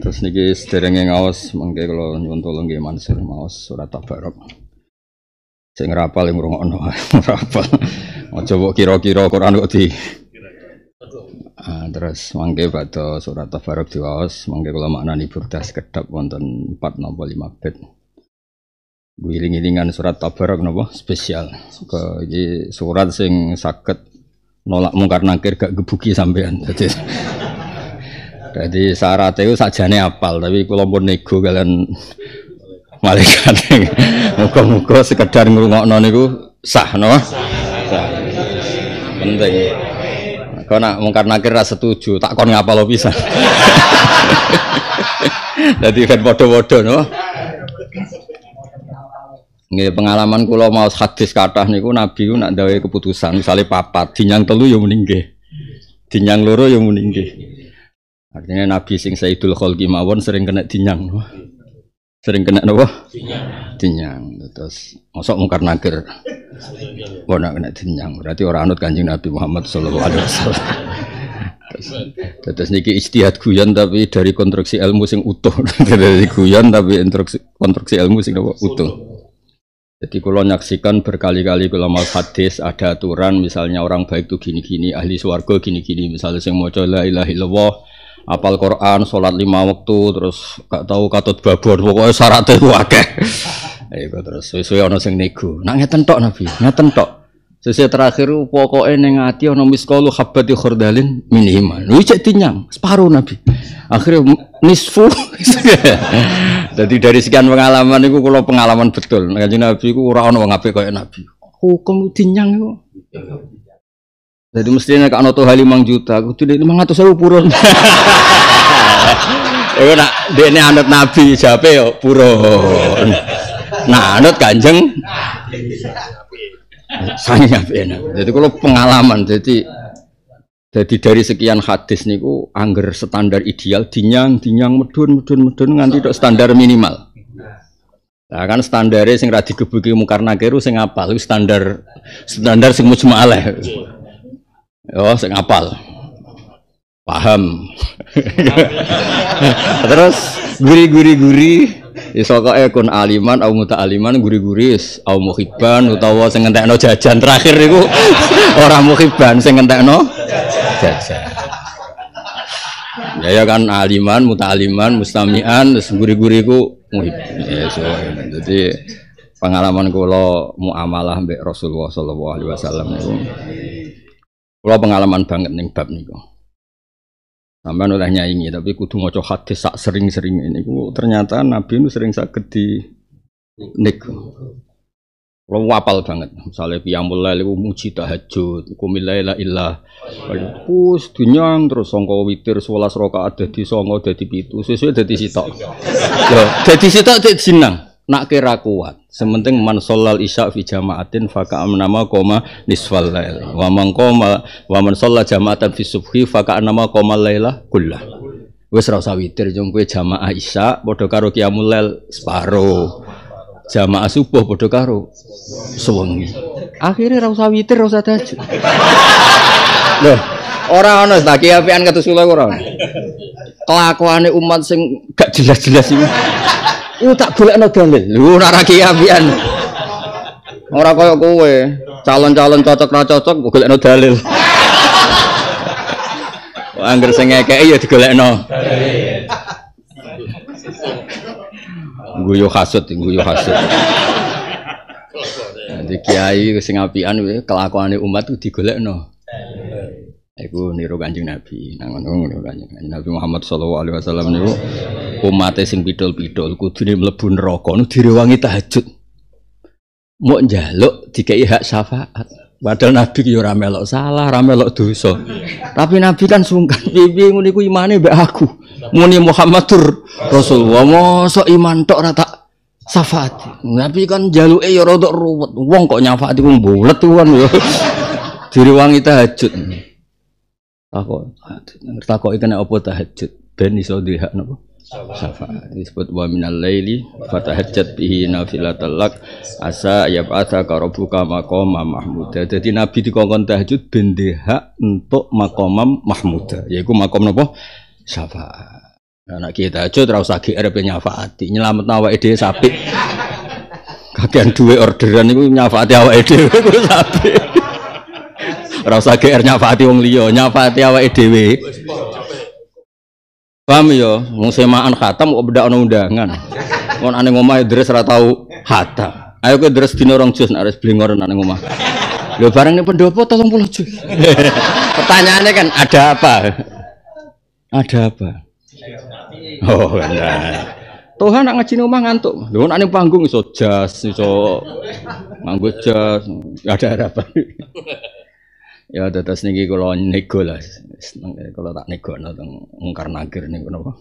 Terus niki sederenge ngaos mengke kula nyuwun tulung nggih Mansur maos surat Tabarok. Sing rapal yang ngrungokno rapal. Aja mbok kira-kira Quran kok di. Terus mangke badhe surat Tabarok diwaos mangke kula maknani burdah sekedhap wonten 4 napa 5 bait. Wiling-wilingan surat Tabarok napa spesial. Iki surat sing saged nolak mungkar nakir gak gebuki sampean. Jadi syaratnya itu sajane apal, tapi kalau pun nego kalian malaikat. Muga-muga sekedar ngrungokno niku sah, no? Sah. Penting. Kau nak mungkar nakir ra setuju, tak kon ngapal pisan. Jadi kan bodoh-bodoh, no? Nggih pengalaman kula maos hadis kathah niku Nabi ku nak gawe keputusan, misale papat, dinyang telu ya muni nggih. Dinyang loro ya muni nggih. Artinya Nabi sing Sayyidul Khalqi mawon sering kena dinyang. Sering kena napa? Dinyang. Terus mosok mungkar nakir. Ora kena dinyang. Berarti ora anut Kanjeng Nabi Muhammad sallallahu alaihi wasallam. Terus niki ijtihad guyon tapi dari konstruksi ilmu sing utuh. Dari guyon tapi konstruksi ilmu sing utuh. Jadi kalau nyaksikan berkali-kali kalau mau hadis ada aturan misalnya orang baik itu gini-gini, ahli swarga gini-gini, misalnya sing maca la ilaha illallah, apal Quran, sholat 5 waktu, terus gak tahu katut babon, pokoknya syaratnya itu akeh. Iku terus sesuai ana sing nego. Nak ngeten tok Nabi, ngeten tok. Sesuai terakhir pokoknya ning ati ana miskalu habati khardalin min iman. Lu cek tinyang, separuh Nabi. Akhirnya nisfu. Jadi dari sekian pengalaman itu kalau pengalaman betul. Kanjeng Nabi ku ora ana wong apik kaya Nabi. Hukum tinyang iku. Jadi mestinya kalau tuh 5 juta, aku tuh 500.000 purun. Iku nak dene anut Nabi jape yo purun. Nah anut Kanjeng sange apik. Jadi kalau pengalaman jadi dari sekian hadis niku angger standar ideal dinyang medun nganti tok standar minimal. Nah kan standare sing ra digebuki mungkar nakir sing apal standar sing mujma'alah. Oh, sing apal. Paham. Terus guri iso kok kun aliman au muta'aliman guri-guri au muhibban utawa sing ngentekno jajan terakhir niku ora muhibban sing ngentekno jajan. Ya kan aliman, muta'aliman, mustami'an, terus guri-guri ku muhib. Ya so. Jadi pengalaman kula muamalah mbek Rasulullah sallallahu alaihi wasallam niku. Kula pengalaman banget ning bab niku. Sampeyan oleh nyaingi tapi kudu maca hadis sak sering-sering niku ternyata Nabi itu sering saged di niku. Kula apal banget. Misale qiyamul lail iku muji tahajud, qumil laila illa wis dunyang terus sangka witir 11 rakaat dadi 9 dadi 7 sesuai dadi sitok. Yo dadi sitok cek jinang. Nak kira kuat, sementing man sholal isya fi jamaatin faka amnama koma nisfal lail. Wa man sholla jamaatan fi subhi faka amnama koma laila kullah. Wis ra usah witir jong kowe jamaah isya padha karo qiyamul lail separo. Jamaah subuh padha karo sewengi. Akhire ra usah witir, ra usah tahajud. Loh, ora ana ta kiapian kados kula ora. Kelakuane umat sing gak jelas-jelas iki. Iku tak golekno dalil. Lho ora kiapian. Ora kaya kowe, calon-calon cocok ra cocok golekno dalil. Angger sing ngekeki ya digolekno. Guyu hasud. Jadi kiai sing apian kelakuane umat ku digolekno. Iku niru Kanjeng Nabi. Nang ngono Kanjeng Nabi Muhammad sallallahu alaihi wasallam niku umate sing pidul-pidul kudune mlebu neraka nu direwangi tahajud. Mok njaluk dikei hak syafaat. Padahal Nabi ki ora melok salah, ora melok dosa. Tapi Nabi kan sungkan piye ngene iku imane mbek aku. Muni Muhammadur Rasulullah mosok iman tok ora tak syafaat. Nabi kan jaluke ya rada ruwet. Wong kok nyafaati ku mbulet kan ya. Direwangi tahajud. Takoki kena apa tahajud ben iso dihak napa syafaat disebut wa minal laili fatahajjat bihi nafilatal lak asa yab'atsa rabbuka maqama mahmuda. Dadi Nabi dikongkon tahajud ben dihak untuk maqamam mahmuda yaiku maqam napa syafaat. Anak kita aja ora usah GR ben nyafaati, nyelametno awake dhewe sapi. Kakean duwe orderan niku nyafaati awake dhewe kuwi sapi. Ora usah GR nyafaati wong liya, nyafaati awake dhewe. Paham ya, wong semaan khatam kok bedak ana undangan. Wong ane ngomah dres ora tau khatam. Ayo kowe dres dina 2 juz nek wis blingor nek ngomah. Lho bareng ning pendopo 30 juz. Pertanyaannya kan ada apa? Ada apa? Oh, enggak. Tuhan nak ngaji omah ngantuk. Lho nek ning panggung iso jas, iso nganggo jas, ada harapan. Ya tetes niki kula nego lah. Kalau tak nego teng Mungkar Nakir niku napa?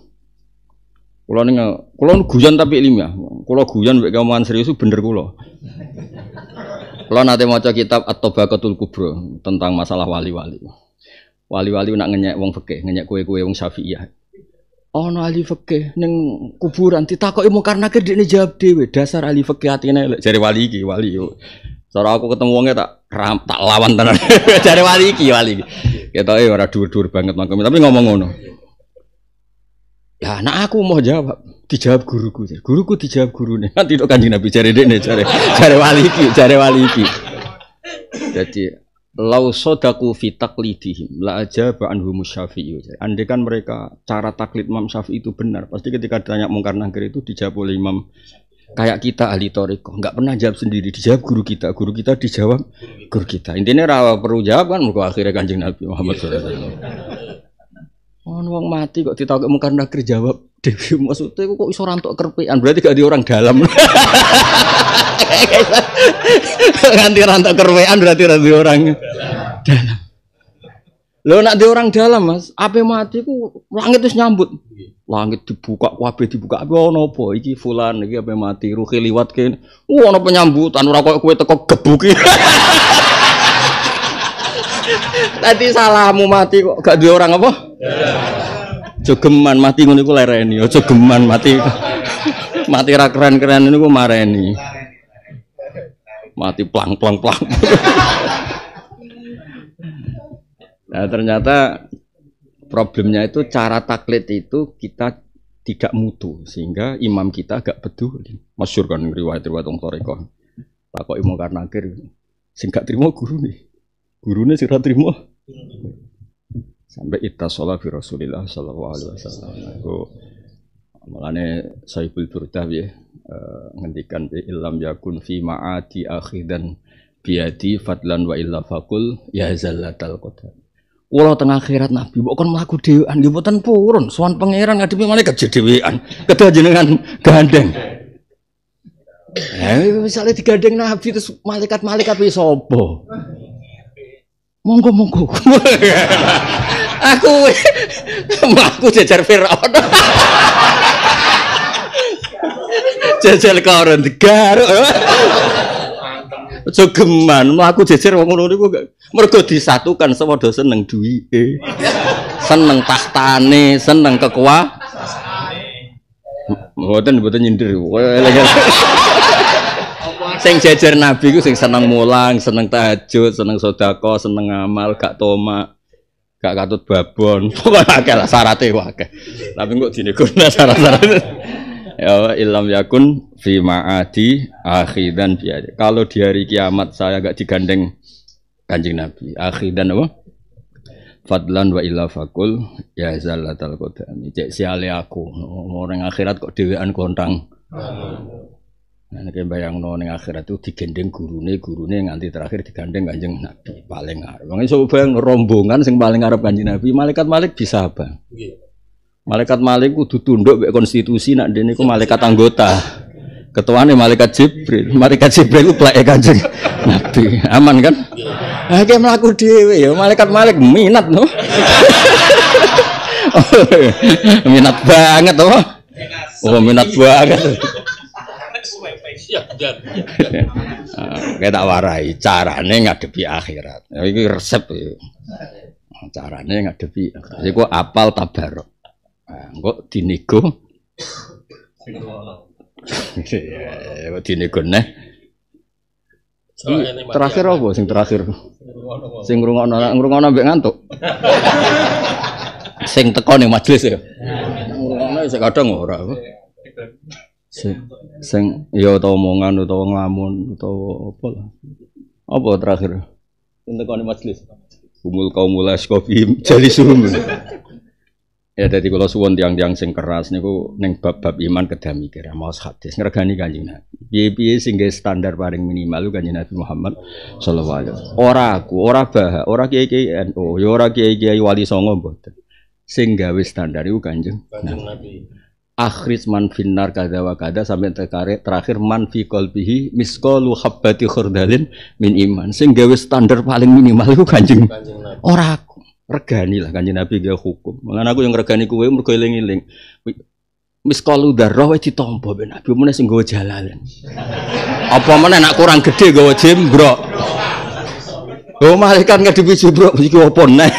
Kula guyon tapi ilmiah. Kula guyon mek omongan serius bener kula. Kula nate maca kitab At-Tabaqatul Kubra tentang masalah wali-wali. Wali-wali nak ngenyek wong fikih, ngenyek kowe-kowe wong Syafi'iyah. Ana ahli fikih ning kuburan ditakoki Mungkar Nakir dekne jawab dhewe, dasar ahli fikih atine elek jare wali iki, wali yo. Cara aku ketemu wonge tak lawan tenan. Jare wali iki. Ketoke ora dhuwur-dhuwur banget mangkeme, tapi ngomong ngono. Ya, nak aku mau jawab, dijawab guruku. Guruku dijawab gurune. Nanti tok Kanjeng Nabi jare dekne jare wali iki. Jadi lau sodaku fi taqlidihim la ajaba anhum Syafi'i. Andai kan mereka cara taklid Imam Syafi'i itu benar, pasti ketika ditanya Mungkar Nakir itu dijawab oleh Imam. Kayak kita ahli thariqah enggak pernah jawab sendiri, dijawab guru kita dijawab guru kita. Intinya rawa perlu jawab kan mergo akhirnya Kanjeng Nabi Muhammad sallallahu alaihi wasallam. Wong mati kok ditakoki Mungkar Nakir jawab dhewe, maksudnya kok iso rantuk kerpian, berarti gak di orang dalam. Ganti rantuk kerpian berarti ra di orang dalam. Lho nak di orang dalam Mas, ape mati ku langit wis nyambut. Langit dibuka, kabeh dibuka. Apa ono apa iki fulan iki ape mati, ruhi liwat kene. Ono penyambutan ora koyo kowe teko gebuki. Tadi salahmu mati kok gak duwe orang apa? Jogeman mati ngono iku lereni, aja geman mati. Mati ra keren-keren niku mareni. Mati plang. Nah, ternyata problemnya itu cara taklid itu kita tidak mutu sehingga imam kita agak peduli. Masyhur kan riwayat-riwayat wong thariqah. Takoki Mungkar Nakir sing gak trimo gurune. Gurune sing ra trimo. Sampai ittasala bi Rasulillah sallallahu alaihi wasallam. Iku malane Saibul Burdah ya ngendikan bi illam yakun fi ma'ati akhidan biadi fadlan wa illa faqul ya zallatal qadar. Kula teng akhirat Nabi mbok kon mlaku dhewean nggih mboten purun sowan pangeran ngadepi malaikat dhewean kedah jenengan gandeng. Misalnya digandeng Nabi terus malaikat wis sapa? Monggo. Aku jajar Firaun. Jajar koron digaruk. Jogeman, mlaku jejer wong ngono niku mergo disatukan semodo seneng duwike. Seneng tahtane, seneng kekuasaan. Mboten nyindir. Sing jejer Nabi ku sing seneng mulang, seneng tahajud, seneng sedekah, seneng amal, gak tomak, gak katut babon. Pokoke akeh lah syaraté akeh. Tapi kok dinegona syarat-syarat. Ya ilham yakun fi ma'adi akhidan biade. Kalau di hari kiamat saya enggak digandeng Kanjeng Nabi, akhidan apa? Fadlan wa illa faqul ya zallatal qadami. Cek siale aku, orang akhirat kok dhewean kontang. Nah nek bayangno ning akhirat itu digendeng gurune nganti terakhir digandeng Kanjeng Nabi paling arep. Wong iso bayang rombongan sing paling arep Kanjeng Nabi, malaikat bisa apa? Nggih. Malaikat Malik kudu tunduk mek konstitusi nak dene iku malaikat anggota. Ketuane malaikat Jibril. Malaikat Jibril ku pleke Kanjeng Nabi. Aman kan? Ha iki mlaku dhewe ya malaikat Malik minat no. Minat banget to. Oh minat banget. Kayak tak warai carane ngadepi akhirat. Iki resep ya. Carane ngadepi. Iku apal tabarok. Kok dinego kok dinego neh terakhir apa sing terakhir sing ngrungokno mbek ngantuk sing teko ning majelis ya ngrungokno kadang ora. Sing ya utawa omongan utawa nglamun utawa apa lah. Apa terakhir? Entekane majelis. Umul kaumul askofi jali suhum. Ya dadi kula suwun tiang-tiang sing keras niku ning bab-bab iman kedah mikir maos hadis ngregani Kanjeng Nabi. Piye-piye sing standar paling minimal Kanjeng Nabi Muhammad sallallahu alaihi wasallam. Ora aku, ora bah, ora kiai-kiai NU, ya ora kiai-kiai wali songo mboten. Sing gawe standar iku Kanjeng Nabi. Akhris man finnar kada wa kada sampai terakhir man fi qalbihi misqalu habbati khardalin min iman. Sing gawe standar paling minimal iku Kanjeng ora aku. Regani lah Kanjeng Nabi gawe hukum. Mulane aku yang regani kowe mergo eling-eling. Misqalu dzarrah wis ditampa ben Nabi meneh sing gawe jalalan. Apa meneh nek kurang gede gawe jembrok. Oh malaikat ngadepi jembrok iki opo neh.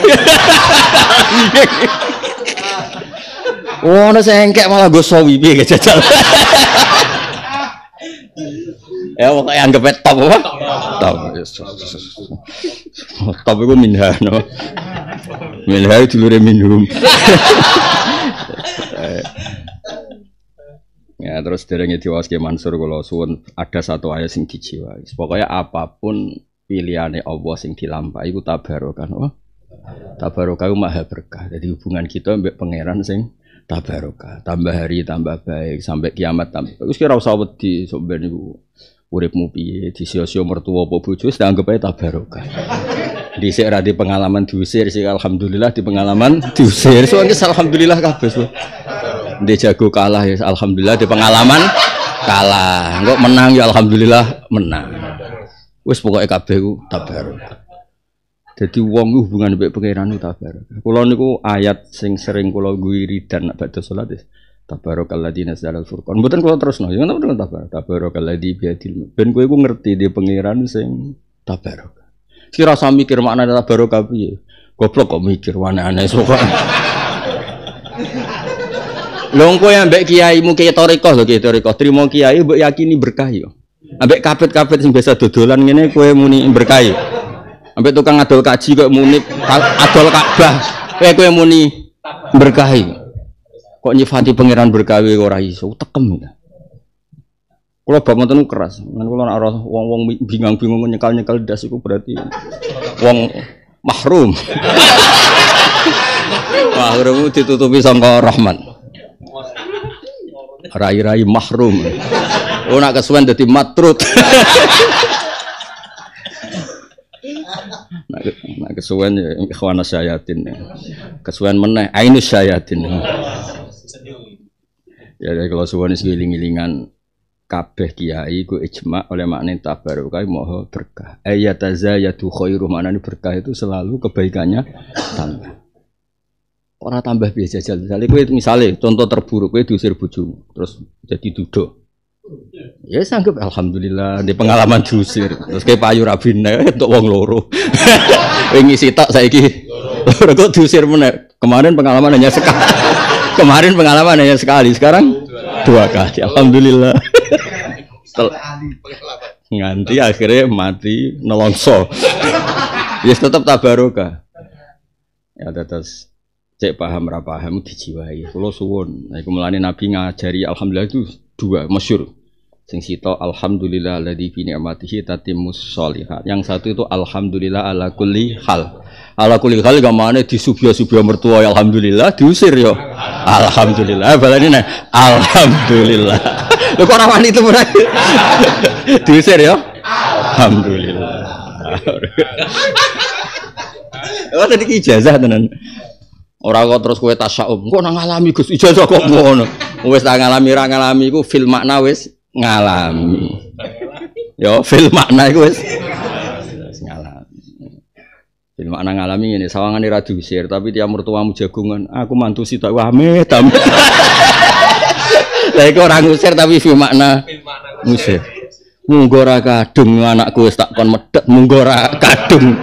Oh, ana sengkek malah go sawi piye jajal. Ya pokoke anggap top apa? Top. Top iku minha no. Minha dulure minum. Ya terus derenge diwaske Mansur kula suwun ada satu ayat sing dijiwai. Pokoknya apapun pilihane Allah sing dilampahi iku tabarokah. Oh. Tabarokah maha berkah. Jadi hubungan kita mbek pangeran sing tabarokah, tambah hari tambah baik sampai kiamat tambah. Wis kira usah wedi sok ben niku uripmu piye, disio-sio mertua apa bojo wis anggap ae tabarokah. Dhisik ra di pengalaman diusir sih alhamdulillah di pengalaman diusir. Soalnya alhamdulillah kabeh. Ndek jago kalah ya alhamdulillah di pengalaman kalah. Engko menang ya alhamdulillah menang. Wis pokoke kabeh ku tabarokah. Jadi wong hubungan mbek pangeran tabarok. Kula niku ayat sing sering kula wiridan nek badhe salat wis tabarakalladzi nazzalal furqan. Mboten kula terusno, ya ngono tabarok. Tabarakalladzi biadil. Ben kowe iku ngerti di pangeran sing tabarok. Sing rasa mikir makna tabarok piye? Goblok kok mikir aneh-aneh sok. Lho kowe ambek kiaimu kiai toriko lho kiai toriko. Trimo kiai mbok yakini berkah yo. Ambek kapet-kapet sing biasa dodolan ngene kowe muni berkah yo. Sampai tukang adol kaji kok muni adol Ka'bah. Kowe muni berkahi. Kok nyifati pangeran berkahi ora iso tekem. Kula bab ngoten keras. Lan kula nek wong-wong bingung-bingung nyekal-nyekal ndas iku berarti wong mahrum. Mahrum ditutupi sangka rahmat. Rai-rai mahrum. Oh nak kesuwen dadi matrut. Nak kesuwen ya ikhwana syayatin. Kesuwen meneh ainus syayatin. Ya kalau suwen wis ngiling-ngilingan kabeh kiai ku ijma oleh makna tabarokah moho berkah. Ayatazayatu khairu maknane berkah itu selalu kebaikannya tambah. Ora tambah biasa jajal. Misale contoh terburuk kowe diusir bojomu terus jadi duduk. Ya sanggup alhamdulillah di pengalaman diusir. Terus kayak payu rabine untuk wong loro. Wingi sitok saiki loro kok diusir meneh. Kemarin pengalaman hanya sekali. Sekarang 2 kali. Alhamdulillah. Nganti akhirnya mati nelongso. Ya tetap tabarokah. Ya terus cek paham ra paham dijiwai. Kula suwun. Nah iku mulane Nabi ngajari alhamdulillah itu 2 masyhur. Sing sito alhamdulillah alladzi bi ni'matihi tatimmus sholihat. Yang satu itu alhamdulillah ala kulli hal. Ala kulli hal gamane disubya-subya mertua ya alhamdulillah diusir yo. Alhamdulillah. Balane nek alhamdulillah. Lho kok ora wani itu diusir yo. Alhamdulillah. Oh tadi ijazah tenan. Ora kok terus kowe tasya'um. Kok nang ngalami Gus ijazah kok ngono. Wis tak ngalami ra ngalami iku fil makna wis ngalami. Yo fil makna iku wis ngalami. Fil makna ngalami ngene sawangane ra diusir tapi tiap mertuamu jagongan aku mantu sitok amit. Lah iku ora ngusir tapi fil makna ngusir. Munggo ora kadung anakku wis tak kon medhek munggo ora kadung.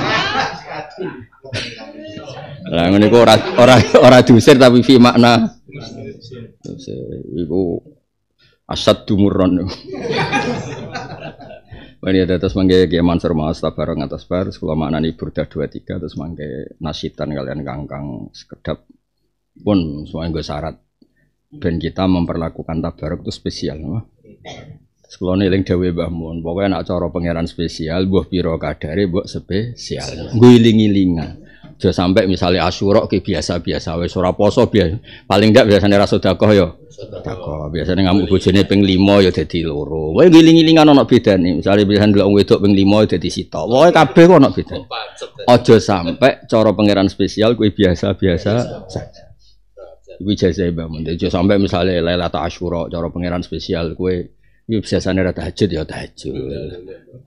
Lah ngene iku ora diusir tapi fi makna iku asad dumurron. Wani ada terus mangke Ki Mansur Mas tabarok atas bar kula maknani burdah 23 terus mangke nasitan kalian kangkang sekedap pun semuanya nggo syarat Ben kita memperlakukan tabaruk itu spesial. Sekolah eling dawuh Mbah Mun, pokoke nek cara pangeran spesial, mbuh pira kadare mbok spesial. Nggo iling-ilingan. Aja sampai misalnya Asyura ki biasa-biasa wis ora poso biasa. Paling ndak biasane ra sedekah ya. Sedekah. Biasane ngamuk bojone ping 5 ya dadi loro. Wae ngiling-ilingan ana bedane. Misale biasane ndelok wedok ping 5 ya dadi sita. Wae kabeh kok ana bedane. Aja sampai cara pangeran spesial kuwi biasa-biasa saja. Iku ijazah Mbah Mun. Aja sampai misalnya Lailatul Asyura cara pangeran spesial kuwi biasane ra tahajud ya tahajud.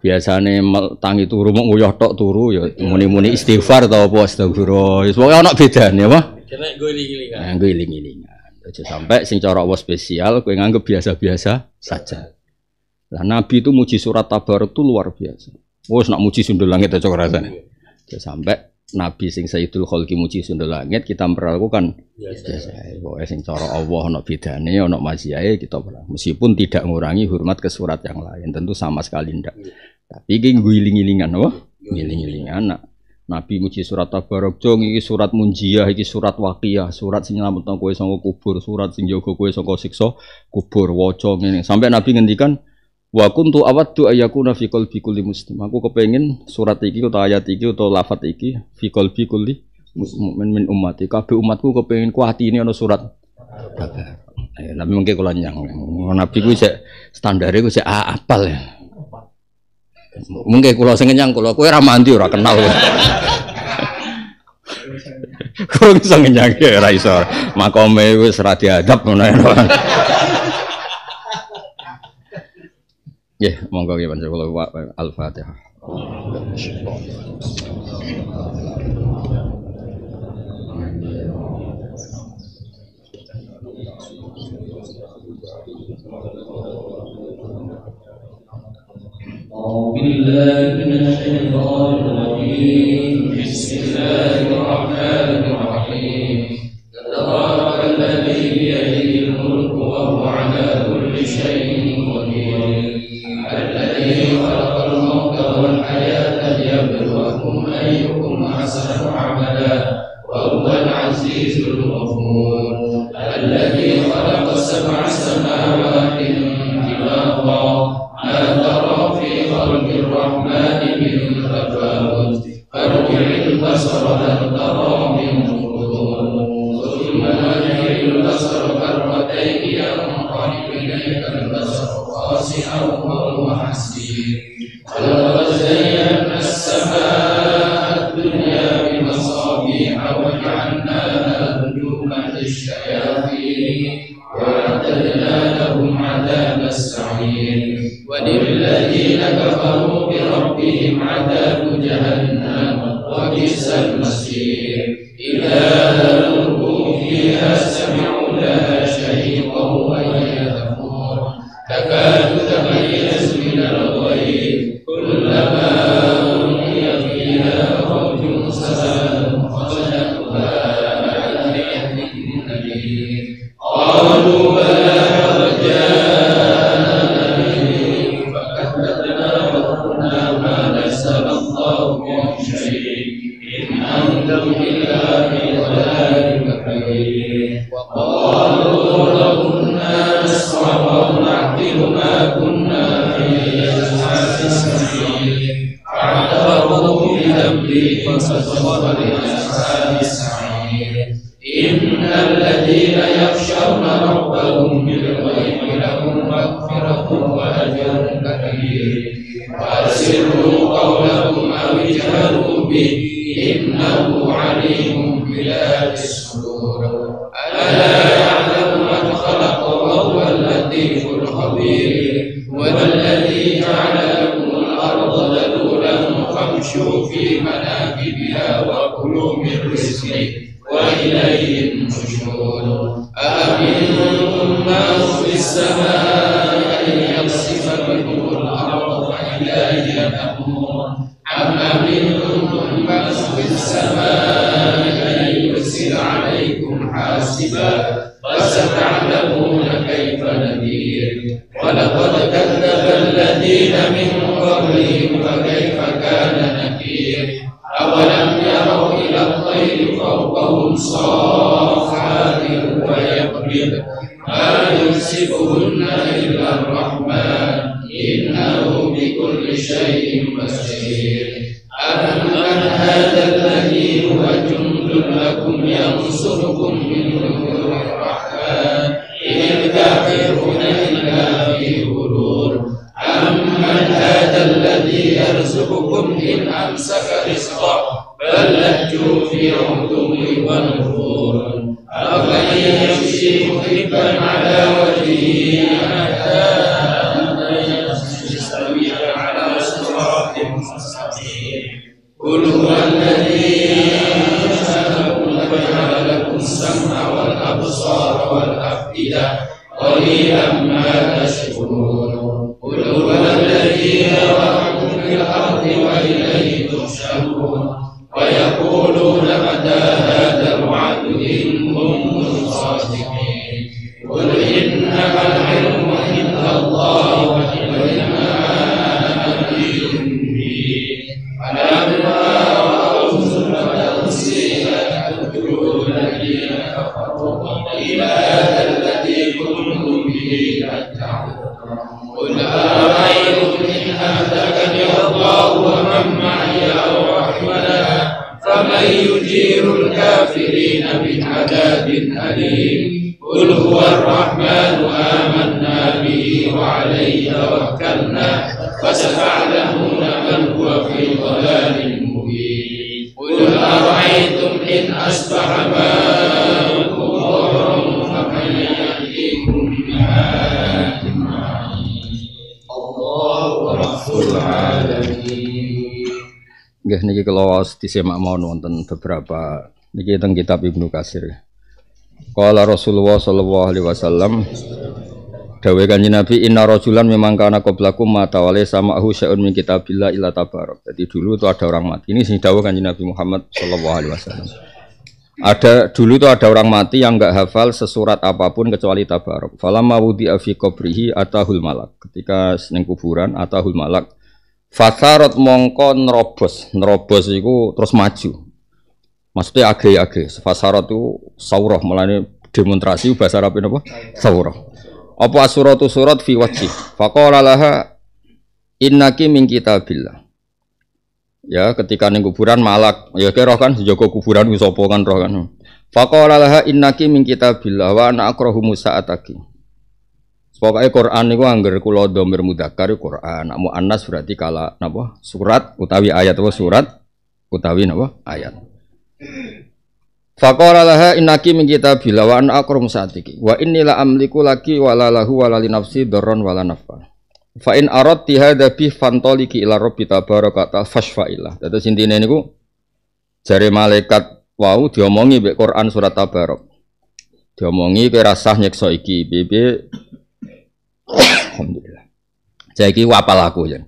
Biasane tangi turu mung nguyah tok turu ya muni-muni istighfar ta apa astagfirullah. Wis pokoke ana bedane apa? Kena nggo iling-ilingan. Nggo iling-ilingan. Aja sampai sing cara Allah spesial kowe nganggep biasa-biasa saja. Lah Nabi itu muji surat Tabarok itu luar biasa. Wes nak muji sundul langit aja rasane. Aja sampai Nabi sing Sayyidul Khalqi muji sundul langit kita memperlakukan biasa. Pokoke sing cara Allah ana bedane, ana maziyae kita meskipun tidak mengurangi hormat ke surat yang lain, tentu sama sekali ndak. Tapi iki ngiling-ilingan apa? Ngiling-ilingan Nabi muji surat Tabarok, jong iki surat Munjiyah, iki surat Waqiah, surat sing nyelametno kowe saka kubur, surat sing jaga kowe saka siksa kubur, waca ngene. Sampai Nabi ngendikan wa kuntu awaddu ayyakuna fi qalbi kulli muslim. Aku kepengin surat iki utawa ayat iki utawa lafaz iki fi qalbi kulli mukmin min ummati. Kabeh umatku kepengin ku atine ana surat Tabarok. Nabi mengke kula nyang. Nabi ku sik standare ku sik apal ya. Mengke kula sing nyang kula kowe ora mandi ora kenal. Kok iso nyang ya ora iso. Makome wis ra diadab ngono. Ya, monggo nggih panjenengan Al-Fatihah. Bismillahirrahmanirrahim. Tabarakalladzi biyadihi al-mulku wa huwa 'ala kulli syai'in qadir. الذي خلق الموت والحياة ليبلوكم أيكم أحسن عملا وهو العزيز الغفور الذي خلق 7 سماوات طباقا ما ترى في خلق الرحمن من تفاوت فارجع البصر هل ترى من فطور ثم ارجع البصر كرتين ينقلب إليك البصر خاسئا وهو حسير ولقد زينا السماء الدنيا بمصابيح وجعلناها رجوما للشياطين وأعتدنا لهم عذاب السعير وللذين كفروا بربهم عذاب جهنم وبئس المصير إذا ألقوا فيها سمعوا لها شهيقا وهي تفور تكاد تميز من الغيظ كلما ألقي فيها فوج سلام خزنتها ألم يأتكم نذير قالوا بلى قد جاءنا نذير فكذبنا وقلنا ما نزل الله من شيء إن أنتم إلا في ضلال كبير وقالوا لو كنا نسمع أو نعقل ما كنا في أصحاب السعير فاعترفوا بذنبهم فسوف لأصحاب السعير إن الذين يخشون ربهم بالغيب لهم مغفرة وأجر كبير وأسروا قولكم أو اجهروا به إنه عليم بذات الصدور ألا يعلم من خلق وهو اللطيف الخبير والذي جعل لكم الأرض ذلولا فامشوا في مناكبها وكلوا من رزقه وإليه النشور أأمنتم من في السماء أن يخسف بكم الأرض فإذا هي تمور أم أمنتم من في السماء أن يرسل عليكم حاسبا فستعلمون كيف نذير ولقد كذب الذين من قبلهم فكيف كان نكير أولم يروا إلى الطير فوقهم صافات ويقبض يمسكهن إلا الرحمن إنه بكل شيء بصير أمن هذا الذي هو جند لكم ينصركم من دون الرحمن إن الكافرون إلا في غرور أمن هذا الذي يرزقكم إن أمسك رزقه بل لجوا في عتو ونفور أفمن يمشي مكبا على وجهه أهدى أمن يستوي على صراط مستقيم قل هو الذي أنشأكم وجعل لكم السمع والأبصار والأفئدة قليلا ما تشكرون قل هو الذي يراكم في الأرض وإليه تحشرون ويقولون متى هذا الوعد إن كنتم صادقين قل إنما العلم عند الله وإنما أنا نذير مبين فلما رأوا زلفة سيئة وجوه الذين كفروا إلى هذا الذي كنتم به تدعون قل أرأيتم إن أهلكني الله ومن معي أو رحمنا فمن يجير الكافرين من عذاب أليم قل هو الرحمن آمنا به وعليه توكلنا فستعلمون من هو في ضلال مبين قل أرأيتم إن أصبح ماؤكم غورا فمن يأتيكم بماء معين الله رب العالمين. Nggih niki kula disimak mawon wonten beberapa niki teng kitab Ibnu Katsir. Qala Rasulullah sallallahu alaihi wasallam dawuh Kanjeng Nabi inna rajulan memang kana qablakum mata wa laysa ma'hu syai'un min kitabillah illa tabarak. Jadi dulu itu ada orang mati. Ini sing dawuh Kanjeng Nabi Muhammad sallallahu alaihi wasallam. Dulu itu ada orang mati yang enggak hafal sesurat apapun kecuali tabarak. Falamma wudi'a fi qabrihi atahul malak. Ketika ning kuburan atahul malak Fasarat mongko nerobos iku terus maju. Maksudnya age-age. Fasarat itu saurah, mulane demonstrasi bahasa Arab apa? Saurah. Apa suratu surat fi wajhi. Faqala laha innaki min kitabillah. Ya, ketika ning kuburan malak, ya kira kan jaga kuburan ku sapa kan roh kan. Faqala laha innaki min kitabillah wa ana akrahu musa'ataki. Pokoknya Quran itu angger kula dhamir mudzakkar Quran, nak muannas berarti kala napa surat utawi ayat apa surat utawi napa ayat. Faqala laha innaki min kitabillah wa ana aqrum satiki wa inni la amliku laki wa la lahu wa la li nafsi darran wa la nafa. Fa in aradti hadza bi fantoliki ila rabbi tabaraka ta fashfa'illah. Dados intine niku jare malaikat wau diomongi mek Quran surat Tabarak. Diomongi kowe rasah nyekso iki bebe. Alhamdulillah. Saiki wapal aku ya.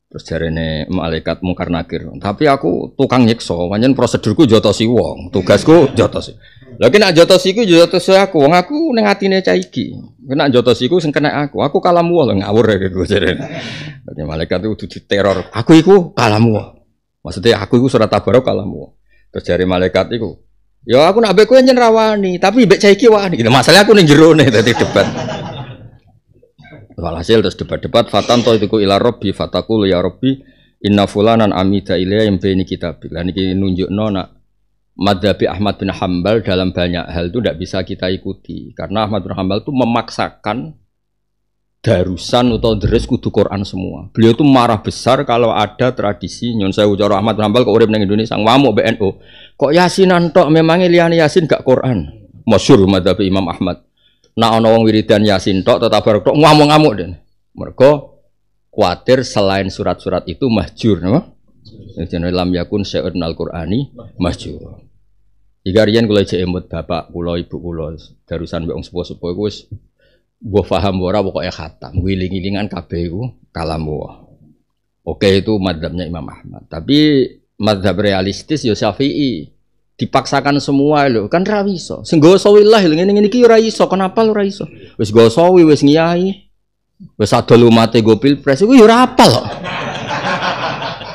Terus jarene malaikat mungkar nakir. Tapi aku tukang nyiksa, pancen prosedurku jotosi wong, tugasku jotosi. Lha nek jotosi iku jotosi aku, wong aku ning atine cah iki. Nek jotosi iku sing kena aku kalamu lho ngawur gitu jarene. Dadi malaikat itu diteror. Aku iku kalamu. Maksudnya aku iku surat Tabarak kalamu. Terus jare malaikat iku, ya aku nak mbek kowe nyen rawani, tapi mbek cah iki wani. Masalah aku ning jero ne dadi debat. Walhasil terus debat-debat fatanto itu ila rabbi fatakul ya rabbi inna fulanan amida ilayya yang bini kitabillah. Niki nunjukno nak madzhabi Ahmad bin Hanbal dalam banyak hal itu tidak bisa kita ikuti karena Ahmad bin Hanbal itu memaksakan darusan atau deres kudu Quran semua. Beliau itu marah besar kalau ada tradisi nyon sewu cara Ahmad bin Hanbal kok urip ning Indonesia ngamuk BNU. Kok yasinan tok memangnya liyane yasin gak Quran. Masyhur madzhab Imam Ahmad. Nah ana wong wiridan yasin tok tabarok tok ngamuk-ngamuk den. Mergo kuwatir selain surat-surat itu mahjur napa? Jenenge lam yakun syai'un al-Qur'ani mahjur. Iga riyen kula jek emut bapak kula ibu kula darusan wong sepuh-sepuh iku wis mbah paham ora pokoke khatam. Wiling-wilingan kabeh iku kalamullah. Oke itu madzhabnya Imam Ahmad. Tapi madzhab realistis ya Syafi'i. Dipaksakan semua lho, kan ra iso. Sing go sawillah ngene-ngene iki ora iso. Kenapa lu ora iso? Wis go sawi, wis ngiyai. Wis adol umate go pilpres iku ya ora apal kok.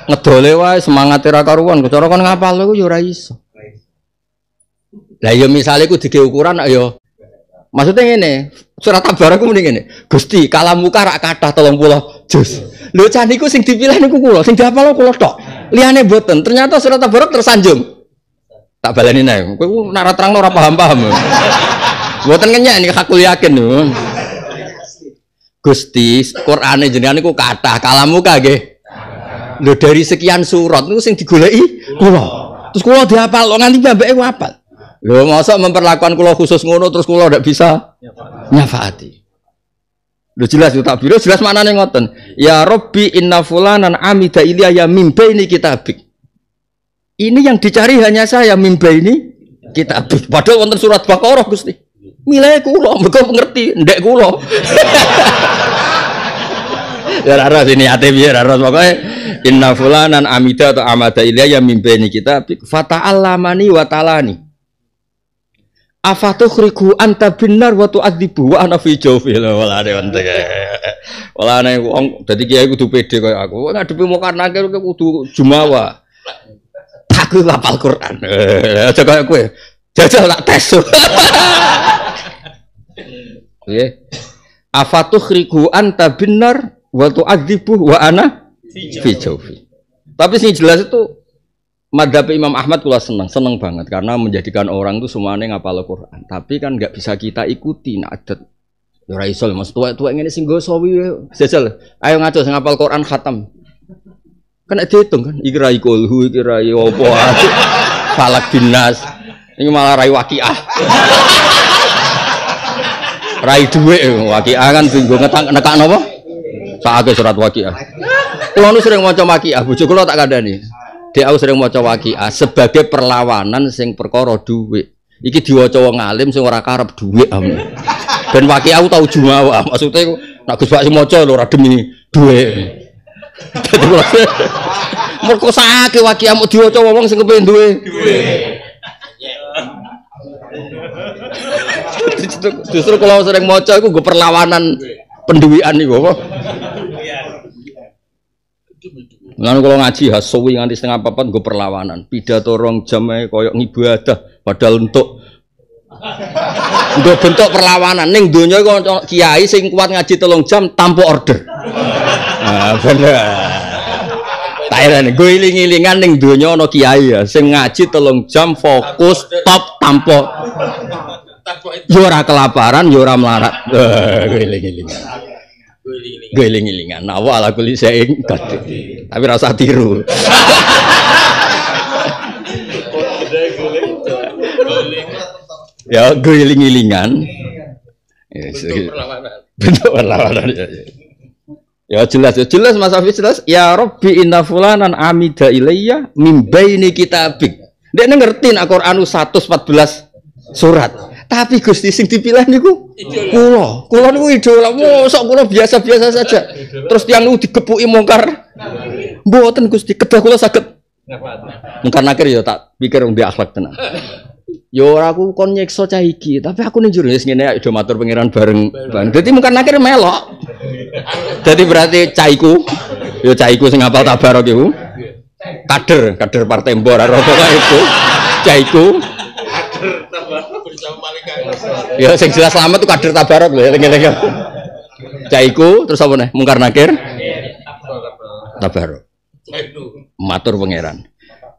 Ngedole wae semangate ra karuan, cara kon ngapal iku ya ora iso. Lah ya misale iku dige ukuran ya Maksudnya ngene, surat Tabarak ku mending ngene. Gusti, kalamuka rak kathah 30 juz. Lho can niku sing dipilih niku kula, sing dihafal kula tok. Liyane mboten. Ternyata surat Tabarak tersanjung. Tak baleni nae. Kowe nak terangno ora paham-paham. Mboten ngenyek niki hakul yakin lho. Gusti, Qur'ane jenengan niku kathah, kalamuka nggih. Lho dari sekian surat niku sing digoleki kula. Terus kula dihafal nganti mbake ku hafal. Lho masa memperlakukan kula khusus ngono terus kula ndak bisa nyafaati. Lho jelas yo takbir jelas maknane ngoten. Ya Rabbi inna fulanan amida ilayya min baini kitabik. Ini yang dicari hanya saya mim baini kitabik. Padahal wonten surat Baqarah Gusti. Milih kula mergo ngerti ndek kula. Ya ora sini ate piye ora pokoke inna fulanan amida atau amada ilayya min baini kitabik fata'allamani wa talani. Afatukhriku anta binar wa tu'adzibu wa ana fi jawfi walane wonten. Walane wong dadi kiai kudu pede kaya aku. Ngadepi mungkar nakir kudu jumawa. Aku hafal Quran. Aja kaya kowe. Jajal tak tes. Nggih. Afatukhriku anta binar wa tu'adzibu wa ana fi jawfi. Tapi sing jelas itu madhab Imam Ahmad kula seneng banget karena menjadikan orang itu semuanya ngapal Quran. Tapi kan nggak bisa kita ikuti nak adat. Ya ora iso Mas tuwek-tuwek ngene sing nggo sawi jajal. Ayo ngaco sing ngapal Quran khatam. Kan dihitung kan iki rai kulhu iki rai opo falak binas. Ini malah rai waqiah. Rai dhuwit waqiah kan sing nggo nekak napa? Sakake surat waqiah. Kula nu sering maca waqiah, bojo kula tak kandhani. Dek aku sering maca waqiah sebagai perlawanan sing perkara dhuwit. Iki diwaca wong alim sing ora karep dhuwit amne. Ben waqiah aku tau jumawa. Maksude nek Gus Pak sing maca lho ora demi dhuwit. Dadi kula mergo sakake waqiah mau diwaca wong sing kepengin duwe. Justru kalau sering maca iku nggo perlawanan penduwikan niku apa? Lan kalau ngaji suwi nganti setengah papat nggo perlawanan. Pidato 2 jam ae koyo ngibadah padahal untuk nggo bentuk perlawanan ning donya iku kiai sing kuat ngaji 3 jam tanpa order. Nah, bener. Tairane nggo iling-ilingan ning donya ana kiai ya sing ngaji 3 jam fokus top tanpa yo ora kelaparan yo ora melarat. Nggo iling-ilingan. Geling-gelingan, nawa ala kuli saing tapi rasa tiru. Ya geling-gelingan. Bentuk perlawanan. Ya jelas Mas Hafiz jelas. Ya Rabbi inna fulanan amida ilayya min baini kitabik. Dek ngerti nak Quran 114 surat. Tapi Gusti sing dipilih niku kula niku idola. Mosok kula biasa-biasa saja. Terus tiyang niku digepuki mungkar. Mboten Gusti, kedah kula saged. Mungkar nakir ya tak pikir wong di akhlak tenan. Ya ora aku kon nyiksa cah iki, tapi aku ning jero wis ngene ae do matur pangeran bareng. Dadi mungkar nakir melok. Dadi berarti cah iku ya cah iku sing hafal tabarok iku. Kader partai Mbor ora kok itu. Cah iku ya sing jelas selamat tuh kader tabarok lho eling-eling. Caiku terus apa nih? Mungkar nakir. Tabarok. Matur pangeran.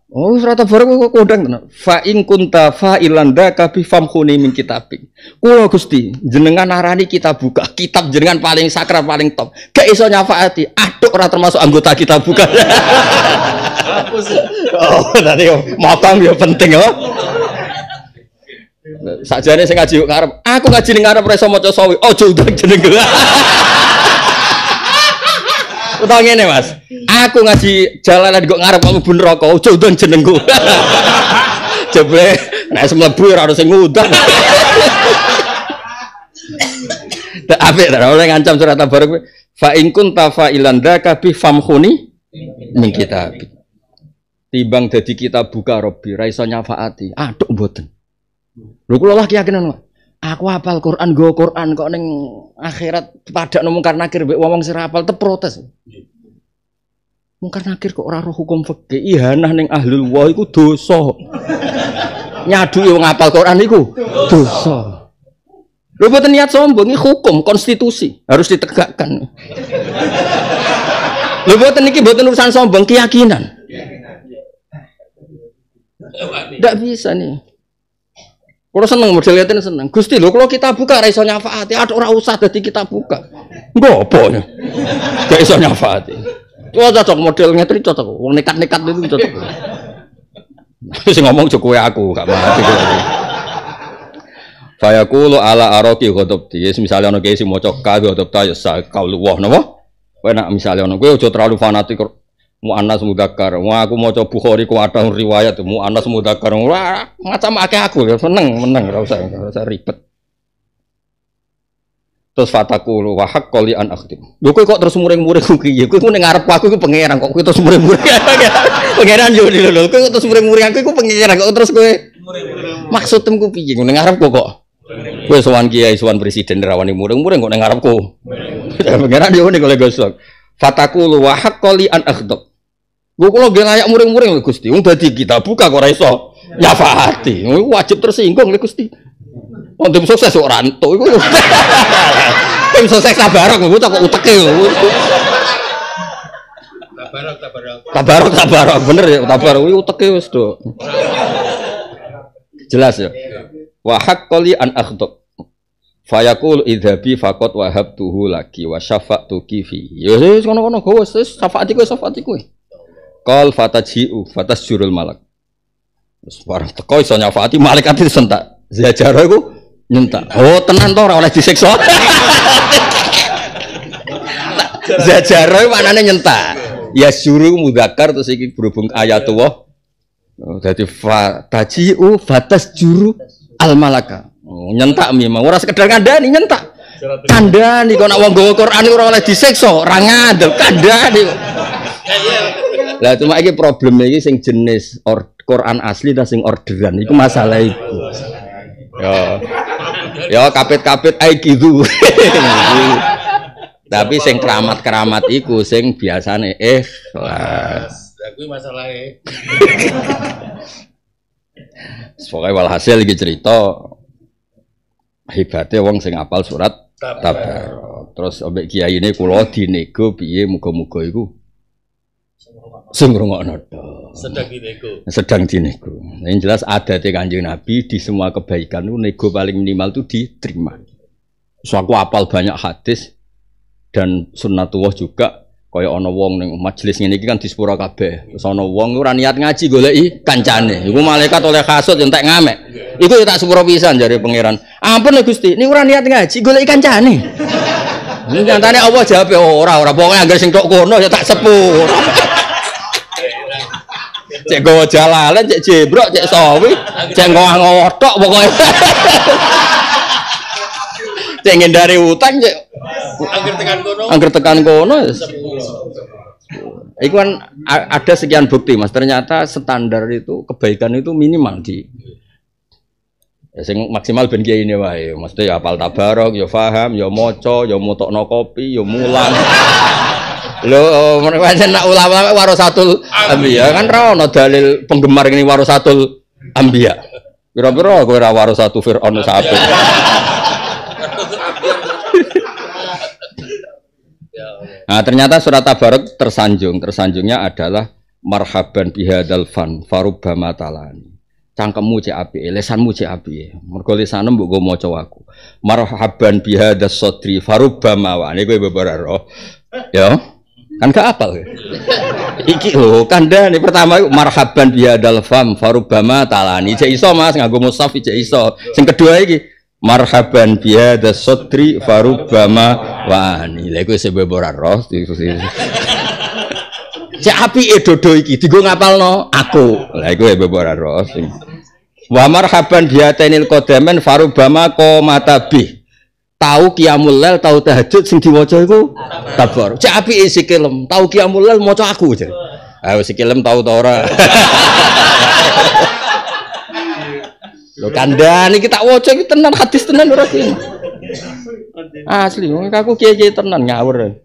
Oh, surat tabarok kok kodang tenan. Fa in kunta fa'ilan daka bi famkhuni min kitabik. Kula Gusti, jenengan arani kita buka kitab jenengan paling sakral paling top. Gak iso nyafaati. Aduh ora termasuk anggota kita buka. Oh, tadi motong ya penting ya. Sakjane sing ngaji ngarep, aku ngaji ning ngarep ora iso maca sawi. Aja undang jeneng gue. Utawa ngene Mas. Aku ngaji jalanan kok ngarep mlebu neraka, aja undang jenengku. Jeble nek mlebu ora ono sing ngundang. Tak apik ta ora ngancam surat tabarok. Fa in kunta fa'ilan daka bi famkhuni min kitab. Timbang dadi kita buka Robbi ra iso nyafaati. Aduh mboten. Lho kula lah keyakinan aku hafal Quran nggo Quran kok ning akhirat padakno mungkar nakir mbek wong sing hafal te protes. Mungkar nakir kok ora roh hukum fikih ihanah ning ahlul wa iku dosa. Nyaduki wong hafal Quran iku dosa. Lho mboten niat sombong, iki hukum konstitusi harus ditegakkan. Lho mboten niki mboten urusan sombong, keyakinan. Ndak bisa nih. Kalau seneng model ngeten seneng. Gusti lho kalau kita buka ra iso nyafaati, ora usah dadi kita buka. Nggo apa ya? Gak iso nyafaati. Cocok model ngeten cocok. Wong nekat-nekat itu cocok. Sing ngomong cuk kowe aku, gak mati kowe. Fayaqulu ala araqi ghadabti. Misale ana kiai sing maca ka ghadabta ya saqaulu wah napa? Kowe nek misale ana kowe aja terlalu fanatik muannas mudzakkar. Wah aku maca Bukhari ku ada riwayat muannas mudzakkar. Wah macam akeh aku ya meneng ora usah ribet. Terus fataku wa haqqali an akhtim. Lho kowe kok terus muring-muring ku piye? Kowe ning ngarep aku iku pangeran kok kowe terus muring-muring. Pangeran yo lho kowe terus muring-muring aku iku pangeran kok terus kowe muring-muring. Maksudmu ku piye? Ning ngarepku kok. Kowe sowan kiai, sowan presiden rawani muring-muring kok ning ngarepku. Pangeran yo ning oleh gosok. Fataku wa haqqali an akhtim. Gue kalau gak layak muring-muring lho Gusti, wong dadi kita buka kok ora iso nyafaati. Wajib tersinggung lho Gusti. Wong tim sukses kok rantuk iku. Tim sukses tabarok iku kok uteke lho. Tabarok bener ya tabarok iku uteke wis do. Jelas ya. Wa haqqali an akhdab. Fayaqul idhabi faqat wahabtuhu laki wa syafa'tuki fi. Ya wis ngono-ngono go wis syafa'atiku. Qal fataji'u fatasjurul malak. Wis bareng teko iso nyafaati malaikat disentak. Zajaro iku nyentak. Oh, tenan to ora oleh disiksa. Zajaro maknane nyentak. Ya syuru mudzakkar terus iki berhubung ayatullah. Dadi fataji'u fatasjuru al malaka. Oh, nyentak memang ora sekedar ngandani nyentak. Kandhani kok nek wong nggawa Quran ora oleh disiksa, ora ngandel kandhani. Lah cuma iki probleme iki sing jenis Quran asli ta sing orderan iku masalah iku. Ya kapit-kapit ae gitu. Tapi sing keramat-keramat iku sing biasane ikhlas. Lah kuwi masalahe. Pokoke walhasil iki cerita hebate wong sing apal surat Tabarok. Terus ambek kiyaine kula dinego piye muga-muga iku sing ngrungokno to. Sedang dinego. Yang jelas adate Kanjeng Nabi di semua kebaikan itu nego paling minimal itu diterima. So aku apal banyak hadis dan sunnatullah juga kaya ana wong ning majelis ngene iki kan di sepura kabeh. Terus ana wong ora niat ngaji goleki kancane. Iku malaikat oleh kasut entek ngamek. Iku ya tak sepura pisan jare pangeran. Ampun lho Gusti, niku ora niat ngaji goleki kancane. Nyatane Allah jawab ora pokoke anggere sing tok kono ya tak sepur. Cek gowo jalalan, cek jebrok, cek sawi, cek ngowah-ngowah tok pokoke. Cek ngindari utang, cek angger tekan kono. Iku kan ada sekian bukti Mas, ternyata standar itu kebaikan itu minimal di ya, sing maksimal ben kiai ini wae. Mesti ya hafal tabarok, ya paham, ya maca, ya mutokno kopi, ya mulang. Lho, mereka nak ulama warasatul anbiya kan ra ono dalil penggemar ini warasatul anbiya. Pira-pira kowe ra warasatu Firaun sapi. Nah, ternyata surat Tabarok tersanjungnya adalah marhaban bihadzal fan farubbama talani. Cangkemmu cek apike, lesanmu cek apike. Mergo lisanem mbok go maca aku. Marhaban bihadzas sadri farubbama wa niku beberaro. Ya. Kan gak apal. Iki lho kandhane pertama iku marhaban bihadzal fam farubbama talani. Cek iso Mas nganggo mushaf cek iso. Sing kedua iki marhaban bihadzas sadri farubbama wani. Lha iku sebebora roh. Cek apike dodo iki digo ngapalno aku. Lah iku sebebora roh. Wa marhaban bihatenil qadaman farubbama qamatabi. Tahu qiyamul lail, tahu tahajud sing diwaca iku Tabarok. Cek apike sikilem, tahu qiyamul lail maca aku jare. Ah sikilem tahu ta ora. Lho kandhane iki tak waca iki tenan hadis tenan ora ki. Asli wong aku kiye-kiye tenan ngawur.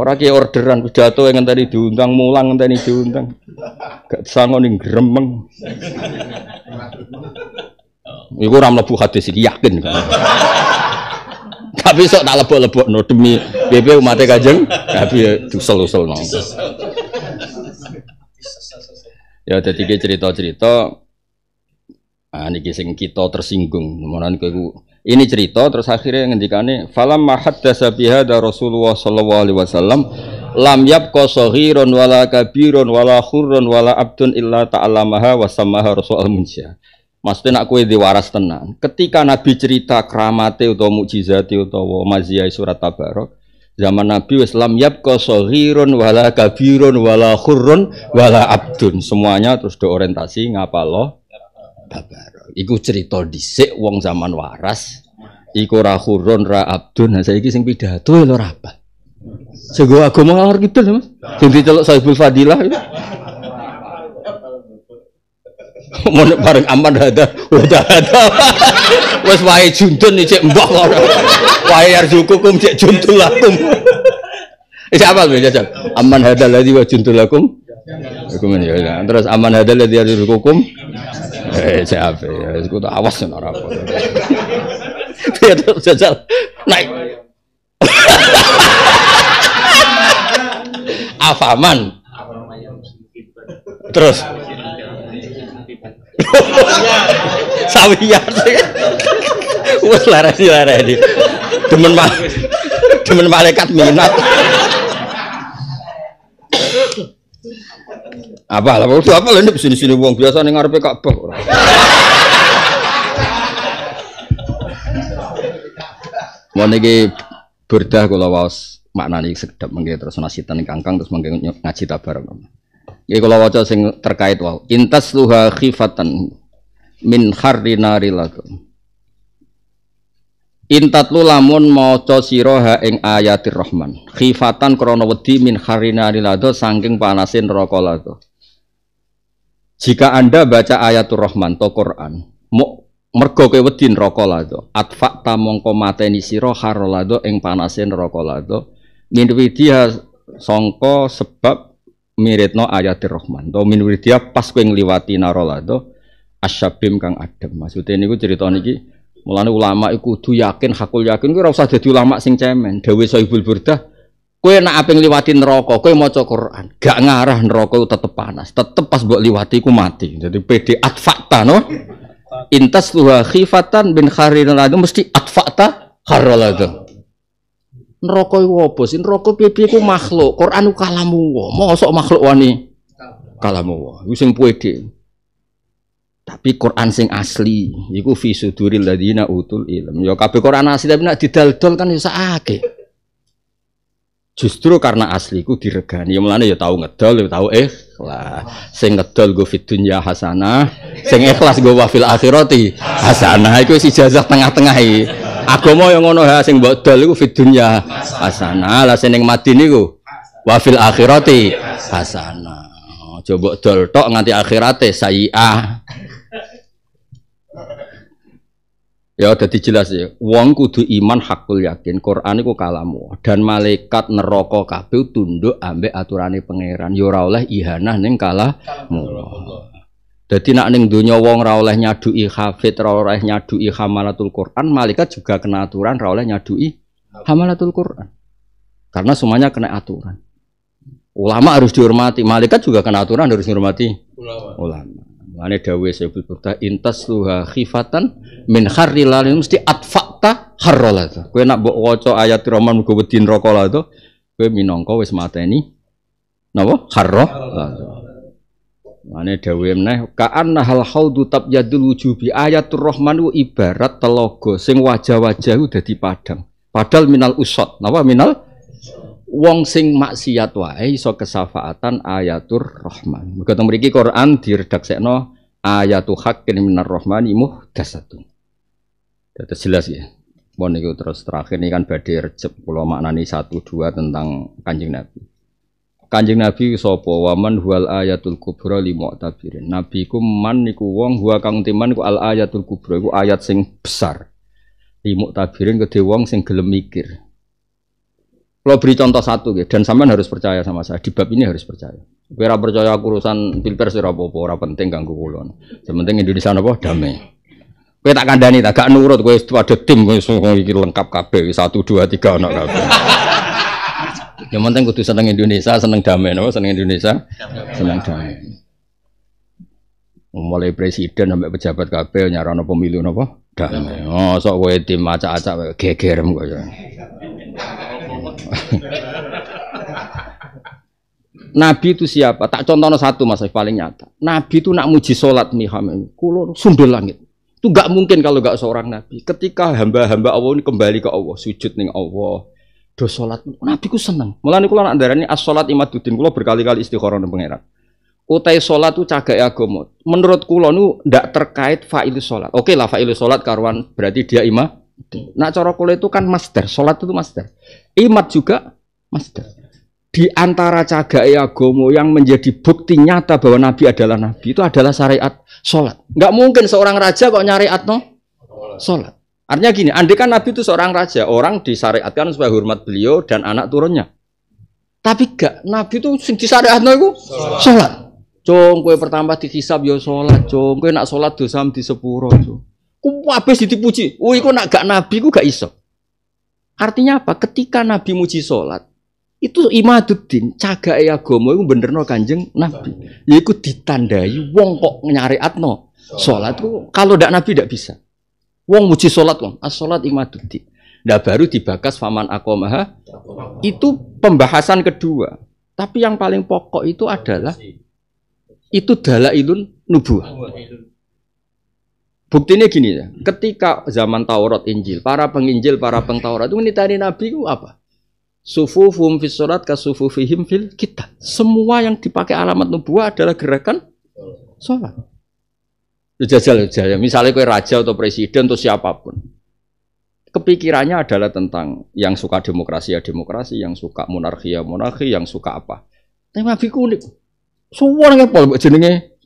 Ora ki orderan pidato ngenteni diundang mulang ngenteni diundang. Gak sangon ning gremeng. Iku ora mlebu hadis iki yakin. Tapi sok tak lebok-lebokno demi piye umat Kanjeng Nabi dusel-usel nang. Ya dadi iki cerita-cerita niki sing kita tersinggung. Menawa niku ini cerita terus akhirnya ngendikane falam mahaddasa bihadza Rasulullah sallallahu alaihi wasallam lam yabqa saghirun wala kabirun wala khurrun wala abdun illa ta'allamaha wa samaha rasul al-munsyah. Maksudnya nak kowe diwaras tenan. Ketika Nabi cerita keramate utawa mukjizate utawa maziyah surat Tabarok, zaman Nabi wis lam yabqa saghirun wala kabirun wala khurrun wala abdun. Semuanya terus diorientasi ngapalo Tabarok. Iku cerita dhisik wong zaman waras. Iku ra khurun ra abdun. Nah saiki sing pidato lho ora apa. Sego agama ngalor kidul Mas. Sing diceluk Saibul Fadilah. Mun bareng aman udah ada. Wis wae juntun cek mbok ora. Wae arjukukum cek juntul lakum. Siapa lho jajal? Aman hadal ladzi wa juntul lakum. Hukum ya. Terus aman hadal ladzi arjukukum. Siapa ya? Iku tak awas ora apa. Piye terus jajal naik. Afaman. Terus Sawiyar sih. Wes larani. Demen malaikat minat. Apa lah lho sini wong biasa ning ngarepe Ka'bah. Mun iki burdah kula waos maknane sekedap mengke terus nasitan kangkang terus mengke ngaji Tabarok. Iki kula waca sing terkait wae. Intas luha khifatan min kharrinari lakum. Intatlu lamun maca sira ing ayatir Rahman. Khifatan krana wedi min kharrinari lado saking panasin neraka lado. Jika Anda baca ayatul Rahman to Quran, mergo kowe wedi neraka lado, atfa ta mongko mateni sira harolado ing panasin neraka lado. Min widia sangka sebab miritno ayatir Rahman. To min widia pas kowe ngliwati narolado asyabim kang adem. Maksudnya niku cerita niki mulane ulama iku kudu yakin, hakul yakin kowe ora usah dadi ulama sing cemen. Dawe Saibul Burdah, kowe nek ape ngliwati neraka, kowe maca Quran, gak ngarah neraka tetep panas. Tetep pas mbok liwati ku mati. Jadi PD atfa'ta no. Intas luha khifatan bin kharinaladu mesti atfa'ta kharaladu. Neraka iku apa sih? Neraka piye-piye ku makhluk. Quran ku kalamu wa. Mosok makhluk wani kalamu wa. Iku sing pede. Tapi Quran sing asli iku fi suduril ladina utul ilm. Ya kabeh Quran asli tapi nek didaldol kan ya sakake. Justru karena asli ku diregani. Ya mulane ya tau ngedol, ya tau ikhlas. Sing ngedol go fid dunya hasanah, sing ikhlas go wa fil akhirati hasanah. Iku wis ijazah tengah-tengah iki. Agama yang ngono ha sing mbok dol iku fid dunya hasanah. Lah sing ning mati niku wa fil akhirati hasanah. Aja mbok dol tok nganti akhirate sayi'ah. Ya dadi jelas ya. Wong kudu iman hakul yakin Quran iku kalamu dan malaikat neraka kabeh tunduk ambek aturane pangeran. Ya ora oleh ihanah ning kalamu. Dadi nek ning donya wong ora oleh nyaduki hafid, ora oleh nyaduki hamalatul Quran, malaikat juga kena aturan ora oleh nyaduki hamalatul Quran. Karena semuanya kena aturan. Ulama harus dihormati, malaikat juga kena aturan harus dihormati ulama. Mane dawuh Sayyidul Burdah intas luha khifatan min kharrilal mesti atfa'ta harralatu. Kowe nak mbok waca ayat Rahman muga wedi neraka la to, kowe minangka wis mateni napa? Harralatu. Mane dawuh meneh ka'anna hal haudu tabyadul wujubi ayatur Rahman ibarat telaga sing wajah-wajah dadi padang. Padahal minal usad. Napa minal wong sing maksiat wae iso kesafaatan ayatur Rahman. Mergo teng mriki Quran diredaksekno ayatu haqqin minar rahmani muhdatsatun. Dados jelas ya. Mon niku terus terakhir ini kan badhe recep kula maknani 1 2 tentang Kanjeng Nabi. Kanjeng Nabi sapa waman huwal ayatul kubra li mu'tabirin. Nabi ku man niku wong huwa kang timan ku al ayatul kubra iku ayat sing besar. Li mu'tabirin kedhe wong sing gelem mikir. Kalau beri contoh satu gitu, dan sampean harus percaya sama saya. Di bab ini harus percaya. Kira percaya urusan pilpres ora apa-apa, ora penting ganggu kula. Sementing Indonesia apa damai. Kowe tak kandhani tak gak nurut kowe ada tim iki lengkap kabeh 1 2 3 ana kabeh. Yang penting kudu seneng Indonesia, seneng damai, no? Seneng Indonesia, seneng damai. Mulai presiden sampai pejabat kabeh nyarana pemilu napa? Damai. Oh, sok kowe tim acak-acak gegerem kok ya. Nabi itu siapa? Tak contohno satu Mas paling nyata. Nabi itu nak muji salat miham kulo sundul langit. Itu enggak mungkin kalau enggak seorang nabi. Ketika hamba-hamba Allah ini kembali ke Allah, sujud ning Allah, do salat. Nabi ku seneng. Mulane kula nak ndarani as-salat imaduddin. Kula berkali-kali istikharah nang pangeran. Utai salat itu cagake agama. Menurut kula nu ndak terkait fa'ilus salat. Oke lah fa'ilus salat karuan berarti dia imam. Nah cara kula itu kan masdar. Salat itu masdar. Imad juga masdar. Di antara cagake agama yang menjadi bukti nyata bahwa Nabi adalah Nabi itu adalah syariat sholat. Enggak mungkin seorang raja kok nyariatno sholat. Artinya gini, andai kan Nabi itu seorang raja, orang disyariatkan supaya hormat beliau dan anak turunnya. Tapi enggak, Nabi itu sing disyariatno iku sholat. Cung kowe pertama dihisab ya sholat, cung kowe nak sholat dosa di sepuro. Ku habis dipuji. Iku nak gak Nabi ku gak iso. Artinya apa? Ketika Nabi muji sholat itu imaduddin, cagake agama iku benerno Kanjeng Nabi. Yaiku ditandai wong kok nyariatno salat ku kalau ndak Nabi ndak bisa. Wong muji salat wong, as-salat imaduddin. Ndak baru dibakas faman aqamaha. Itu pembahasan kedua. Tapi yang paling pokok itu adalah itu dalailun nubuwah. Buktinya gini ya, ketika zaman Taurat Injil, para penginjil, para pengtaurat itu nitani Nabi itu apa? Sufufum fis sholat ka sufufihim fil kitab. Semua yang dipakai alamat nubuah adalah gerakan sholat. Jajal. Misalnya kowe raja atau presiden atau siapapun, kepikirannya adalah tentang yang suka demokrasi ya demokrasi, yang suka monarki ya monarki, yang suka apa. Tapi Nabi ku unik. Semua ngepol jenenge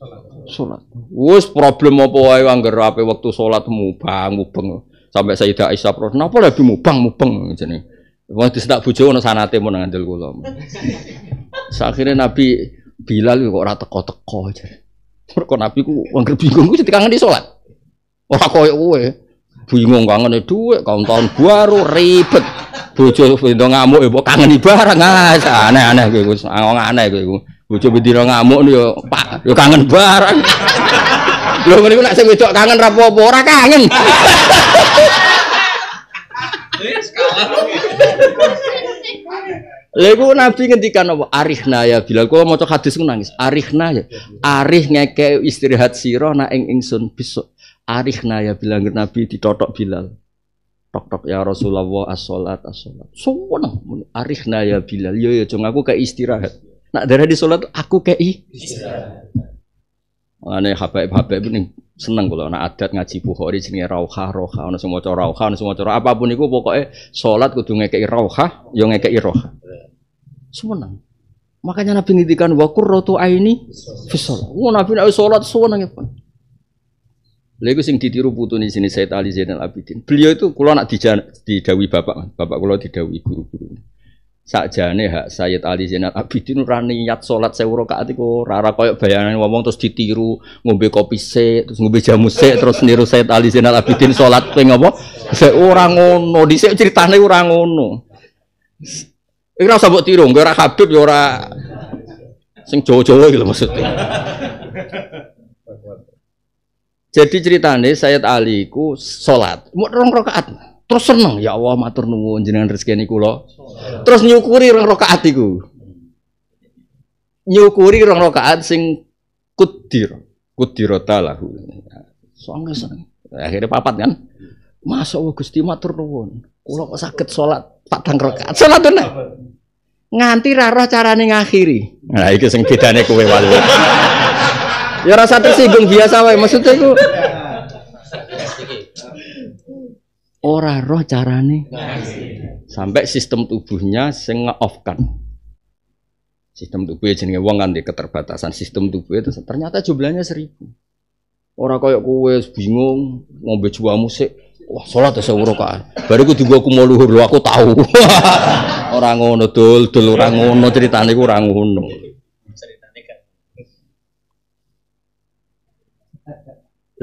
sholat. Wes problem apa wae angger ape wektu sholat mubang. Sampai Sayyidah Aisyah protes, napa lebih mubang jenenge. Wong disedak bojo ono sanate mun ngandel kula. Sakhire Nabi Bilal kok ora teko-teko jare. Mergo Nabi ku angger bingung ku dikangen di salat. Ora koyo kowe. Bingung kangene dhuwit, kaum tahun baru ribet. Bojo bendo ngamuk ya mbok kangeni barang. Aneh-aneh kowe Gus. Aneh kowe. Bojo bendina ngamuk yo Pak, yo kangen barang. Lho ngene ku nek sing wedok kangen ra apa-apa, ora kangen. Lagu Nabi ngendikan apa? Arihna ya Bilal. Kalau mau hadis ku nangis. Arihna ya. Arih ngeke istirahat sira nak ing ingsun besok. Arihna ya Bilal. Nabi ditotok Bilal. Tok-tok ya Rasulullah as-salat as-salat. Sono. Arihna ya Bilal. Yo yo jong aku kayak istirahat. Nak darah di salat aku kayak istirahat. Ane habaib-habaib ini seneng kula ana adat ngaji Bukhari jenenge rauhah ana sing maca rauhah ana sing maca apapun iku pokoke salat kudu ngekeki rauhah ya ngekeki rauhah. Seneng. Makanya Nabi ngendikan wa qurratu aini fi shalah. Nabi nek salat seneng apa. Lha iku sing ditiru putune sini Said Ali Zainal Abidin. Beliau itu kula nak didhawuhi bapak kula didhawuhi guru-guru. Sakjane hak Sayyid Ali Zainal Abidin ora niat salat 1000 rakaat iku ora koyo bayangan wong terus ditiru ngombe kopi sik terus ngombe jamu sik terus niru Sayyid Ali Zainal Abidin salat ping apa sik ora ngono dhisik critane ora ngono. Iki ora usah mbok tiru, ora Habib ya ora sing Jawa-Jawa iki lho maksudnya. Jadi ceritane Sayyid Ali ku salat mung 2 rakaat. Terus seneng, ya Allah matur nuwun jenengan rezekine kula. Terus nyukuri 2 rakaat iku. Nyukuri 2 rakaat sing kudirata lahu. Soalnya seneng. Akhirnya 4 kan. Masya Allah Gusti matur nuwun. Kula kok saged salat 4 rakaat. Salat tenan. Nganti ra roh carane ngakhiri. Nah iki sing bedane kowe wae. Ya rasa tersinggung biasa wae maksudnya iku. Ora roh carane sampai sistem tubuhnya sing nge-off-kan. Sistem tubuhnya jenenge wong kan di keterbatasan sistem tubuh itu ternyata jumlahnya 1000. Ora koyo kowe bingung ngombe juamu sik. Wah, salat 1000 rakaat. Bariku dienggo aku mau luhur lho aku tahu. Ora ngono dul ora ngono ceritane ku ora ngono.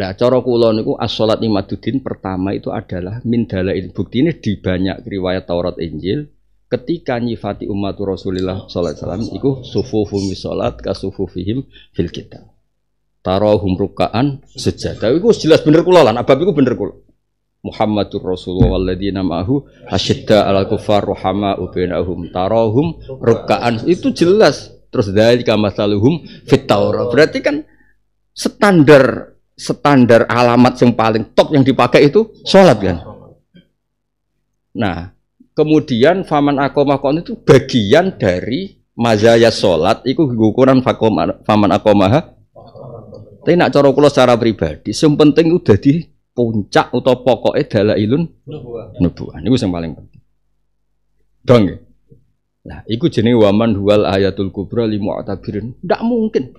Lah cara kula niku as-shalat imaduddin pertama itu adalah min dalail. Buktine di banyak riwayat Taurat Injil ketika nyifati umat Rasulullah sallallahu alaihi wasallam iku sufufum salat ka sufufihim fil kitab. Tarahum ruk'an sejadah iku jelas bener kula lan abab iku bener kula. Muhammadur Rasulullah walladzina ma'ahu asyidda 'alal kuffar rahama'u bainahum tarahum ruk'an itu jelas. Terus dzalika masaluhum fit Taurat. Berarti kan standar alamat yang paling top yang dipakai itu sholat kan. Nah, kemudian faman aqomah itu bagian dari mazaya sholat. Itu ukuran faman aqomah. Tapi nak cara kula secara pribadi, yang penting udah di puncak atau pokoknya dalailun nubuwah. Itu yang paling penting. Dong. Nah, itu jenis waman huwal ayatul kubra li mu'tabirin. Tidak mungkin.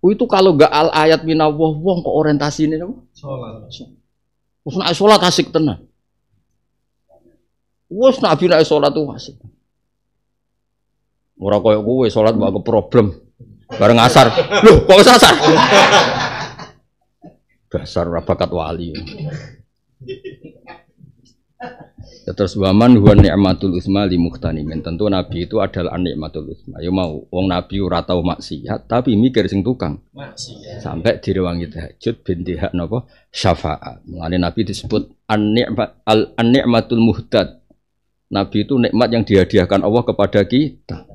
Itu kalau gak al ayat minallah wong kok orientasi ini sholat. Wes nek sholat asik tenan. Wes nabi nek sholat tuh asik. Ora koyo kowe sholat mbak ke problem. Bareng asar. Loh, kok asar? Dasar ora bakat wali. Ya, terus waman huwa ni'matul usma li muhtanimin. Tentu nabi itu adalah nikmatul usma. Ya mau wong nabi ora tau maksiat tapi mikir sing tukang maksiat. Sampai direwangi tahajud binti hak napa syafaat. Mulane nabi disebut an-ni'matul muhtad. Nabi itu nikmat yang dihadiahkan Allah kepada kita.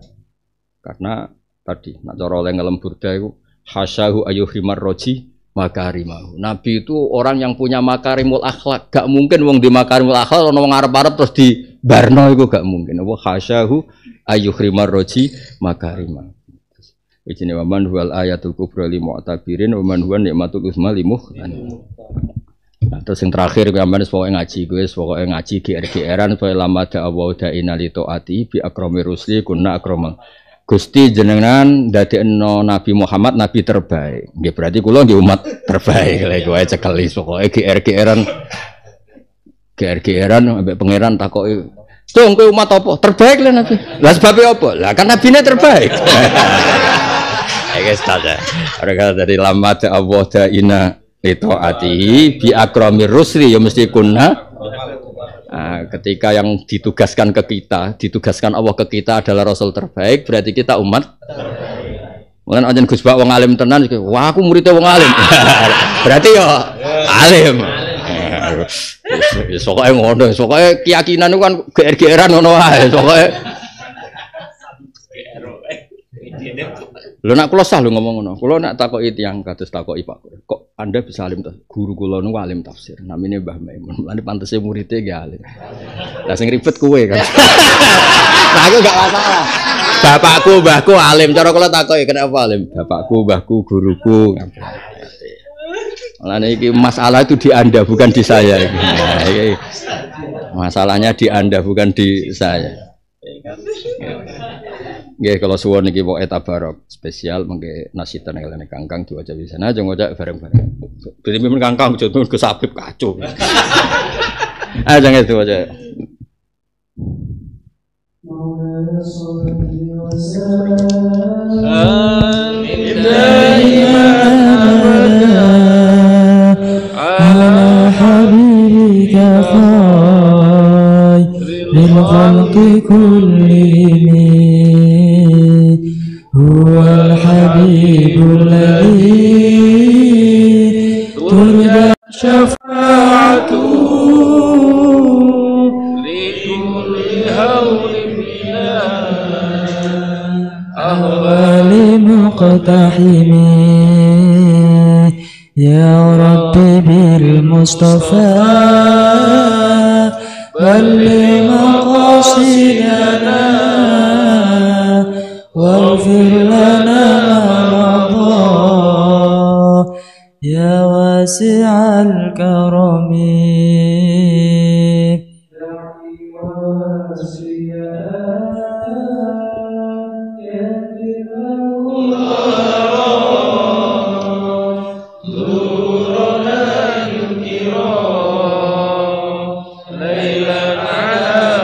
Karena tadi nak cara oleh ngelembur iku hasyahu ayyuhrimar roji makarimah. Nabi itu orang yang punya makarimul akhlak. Gak mungkin wong di makarimul akhlak ono wong arep-arep terus di barno iku gak mungkin. Wa khasyahu ayyuhrimar roji makarimah. Ijine waman wal ayatul kubra li mu'tabirin wa man huwa nikmatul usma li muhtan. Nah, terus yang terakhir gambar pokoke ngaji kowe pokoke ngaji GR-GRan supaya lama da'awa da'ina li taati bi akramir rusli kunna akramal. Gusti jenengan dadekno Nabi Muhammad nabi terbaik. Nggih berarti kula nggih umat terbaik. Lha kowe cekeli pokoke GR-GRan ambek pangeran takoki, "Dong kowe umat apa? Terbaik lah Nabi." Lah sebabe apa? Lah kan nabine terbaik. Ya guys, tada. Ora dari lama Allah daina itu ati bi akramir rusli ya mesti kunna. Ketika yang ditugaskan ke kita, ditugaskan Allah ke kita adalah Rasul terbaik, berarti kita umat terbaik. Mungkin aja Gus Bak wong alim tenan, wah aku muridnya wong alim, berarti ya alim. Soalnya ngono, soalnya keyakinan itu kan GR-GRan ngono ae, soalnya. Lho nak kula sah lho ngomong ngono. Kula nak takoki tiyang kados takoki Pak. Kok Anda bisa alim tafsir? Guru kula niku alim tafsir. Namine Mbah Maimun. Lan pantese muridé nggih alim. Lah sing ribet kowe kan. Nah aku gak masalah. Bapakku, mbahku alim. Cara kula takoki kenapa alim? Bapakku, mbahku, guruku. Lan iki masalah itu di Anda bukan di saya iki. Nah, iki masalahnya di Anda bukan di saya. Nggih kalau suwun niki pokoke tabarok spesial mengke nasitan ngelene Kangkang diwaca bisa. Nah aja ngocak bareng-bareng. Dene mimpin Kangkang jodoh ke Sabib kacau. Ah jangan itu aja. Ala habibika khairil khalqi kullihim huwal habibul ladzi turja syafa'atuhu likulli hawlin minna ahwali muqtahimin ya rabbi bil mustafa balli maqasidana waghfir lana ma madha ya wasi'al karami ليلا على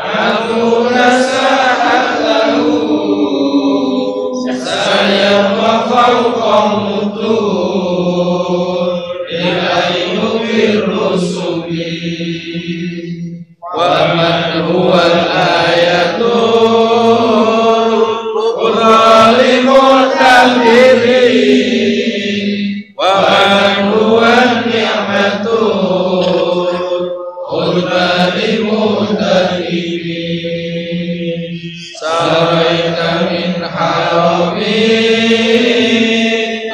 Aku rasa سريت من حرمي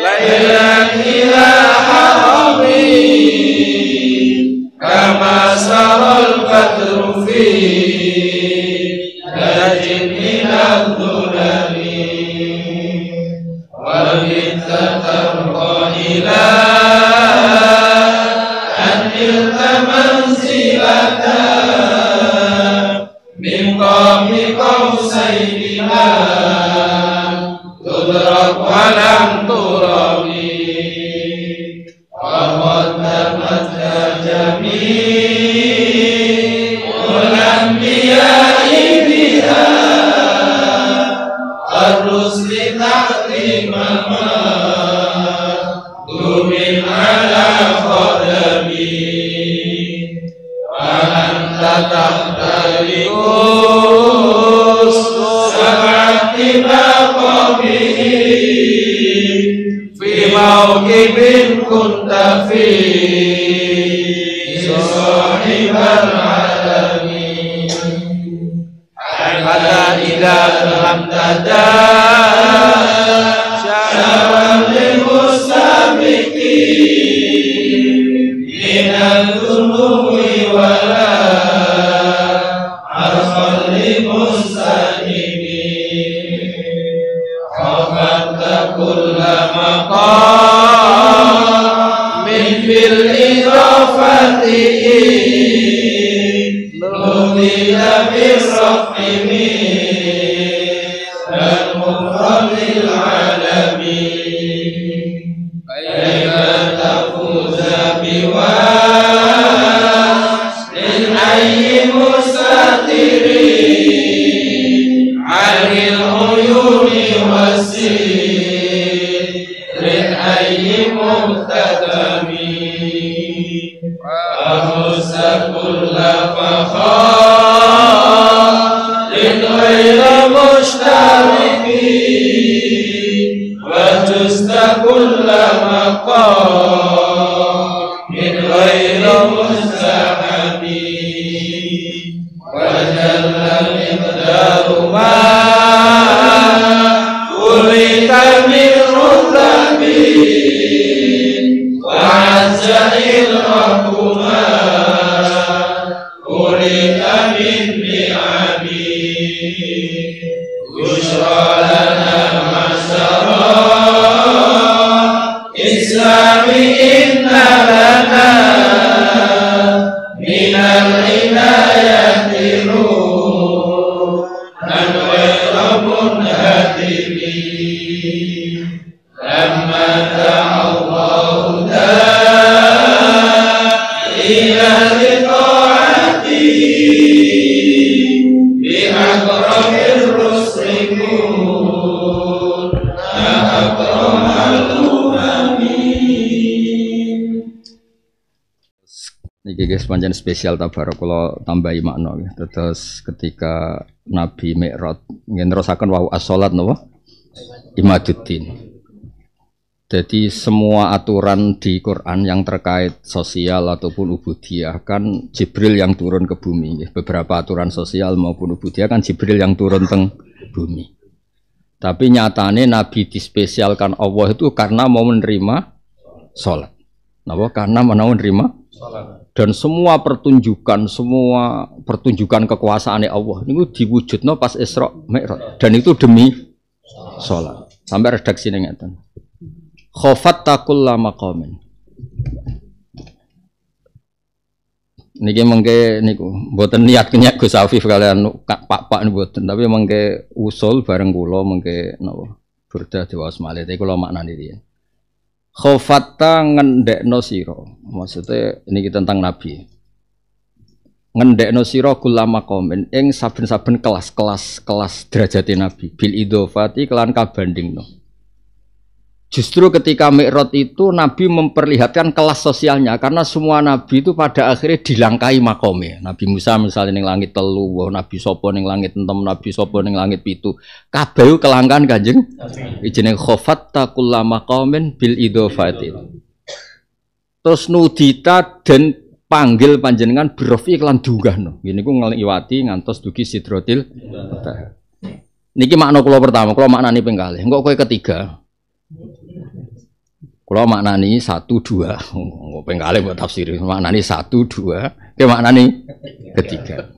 ليلا إلى حرمي كما سرى البدر في ليلة من الظلم وبت ترقى إلى أن نلت منزلة من قاب قوسين لا تدرك ولم ترمي وقد تمت جميع الأنبياء بها الرسل تعظيما دوم على قدمي وأنت تختلف سبعة مقامه في موكب كنت فيه صاحب العالم حتى إذا لم تدع شرا للمستبقين من الذنوب ولا عرفا للمستهين خفضت كل مقام في الإضافة نودي بالرفع من المفرد العالمين كيف تفوز بواسع الحي مستترين عن العيون والسير الحي مختتمين وخص كل فخار غير مشتركين وجزت كل مقام غير مستحبين وجل مقدار ما ولد من رتبين وعز الرب ما ولد من نعمين بشرى لنا معشرا إسلام إن لنا من العناية روحا غير منهدمين لما دعا الله داعيا لطاعته بأكرم الرسل كن أكرم الأمم. Niki guys pancen spesial tabarok kula tambahi makna nggih. Terus ketika Nabi Mi'raj nggih nerusaken wau as-shalat napa? Imaduddin. Jadi semua aturan di Quran yang terkait sosial ataupun ubudiyah kan Jibril yang turun ke bumi nggih. Beberapa aturan sosial maupun ubudiyah kan Jibril yang turun teng bumi. Tapi nyatane Nabi dispesialkan Allah itu karena mau menerima salat. Napa? Karena mau menerima salat. Dan semua pertunjukan kekuasaan Allah itu diwujudno pas Isra Mi'raj dan itu demi salat. Sampai redaksi ini ngeten. Khofat takulla maqamin. Niki mengke niku mboten niat kenyak Gus Afif kalian Pak mboten tapi mengke usul bareng kula mengke napa burda dewas malih kula maknani riyen. Khofatta ngendekno sira. Maksudnya ini tentang Nabi. Ngendekno sira kullama qaumin ing saben-saben kelas derajate Nabi bil idhofati kelan kabandingno. Justru ketika Mi'raj itu Nabi memperlihatkan kelas sosialnya karena semua Nabi itu pada akhirnya dilangkai makome. Nabi Musa misalnya ning langit telu, Nabi Sopo ning langit entam, Nabi Sopo ning langit pitu. Kabeh kelangkan Kanjeng. Jeneng khofatta kullama qaumin bil idhofati. Terus nudita dan panggil panjenengan birofi kelan dunggahno. Ngene ku ngliwati ngantos dugi Sidratil Muntaha. Niki makna kula pertama, kula maknani ping kalih. Engko kowe ketiga. Kula maknani 1 2. Engko ping kalih mbok tafsiri. Maknani 1 2. Kowe maknani ketiga.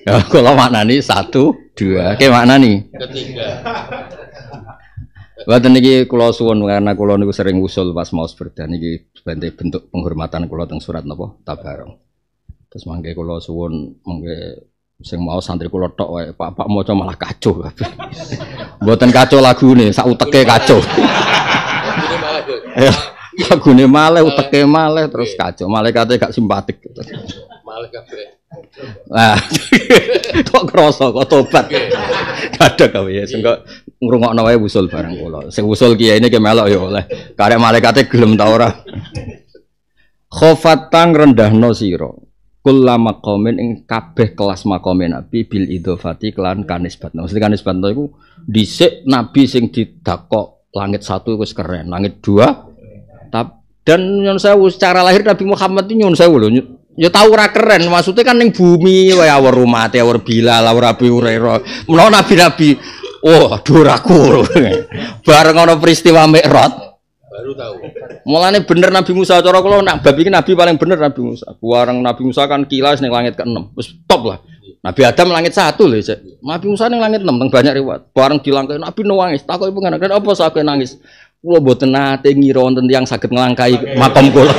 Ya kula maknani 1 2. Kowe maknani Ketiga. Mboten niki kula suwun karena kula niku sering usul pas mau berdan niki bentuk penghormatan kula teng surat napa Tabarok. Terus mangke kula suwun mangke sing mau santri kula tok wae Pak maca malah kacau kabeh. Mboten kacau lagune, sak uteke kacau. Lagune malah uteke malah terus kacau. Malaikate gak simpatik. Malah kabeh. Nah, kok krasa kok tobat. Kadang kowe ya sing kok ngrungokno wae usul bareng kula. Sing usul kiai ini ki melok ya oleh. Karek malaikate gelem ta ora. Khofatang rendahno sira. Kula maqamin ing kabeh kelas maqame Nabi bil idhofati kelan kanisbatno. Mesti kanisbatno iku dhisik Nabi sing didakok langit 1 wis keren, langit 2 dan nyun sewu secara lahir Nabi Muhammad iki nyun sewu lho. Ya tau ora keren, maksudnya kan ning bumi wae awur rumate, awur Bilal, awur Abi Hurairah. Menawa nabi-nabi, oh duraku. Bareng ana peristiwa Mi'raj Baru tahu. mulane bener Nabi Musa cara kula nak bab iki Nabi paling bener Nabi Musa. Bareng Nabi Musa kan kilas ning langit ke-6. Wis top lah. Nabi Adam langit 1 lho, Cek. Nabi Musa ning langit 6 teng banyak riwayat. Bareng dilangkai Nabi nangis. Takoki pengen apa sak nangis. Kula mboten nate ngira wonten tiyang saged nglangkai makam kula.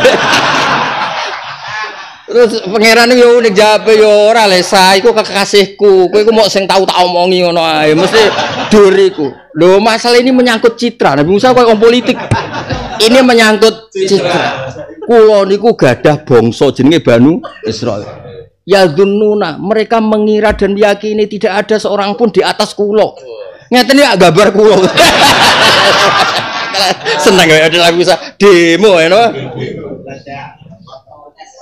Terus pangeran yo nek jape yo ora le sa iku kekasihku. Kowe iku mok sing tau tak omongi ngono ae. Mesti duriku. Lho masalah ini menyangkut citra. Nabi Musa koyo wong politik. Ini menyangkut citra. Kula niku gadah bangsa jenenge Banu Israil. Ya dunnuna, mereka mengira dan meyakini tidak ada seorang pun di atas kula. Ngeten iki gambar kula. Seneng ya Nabi Musa demo ya no.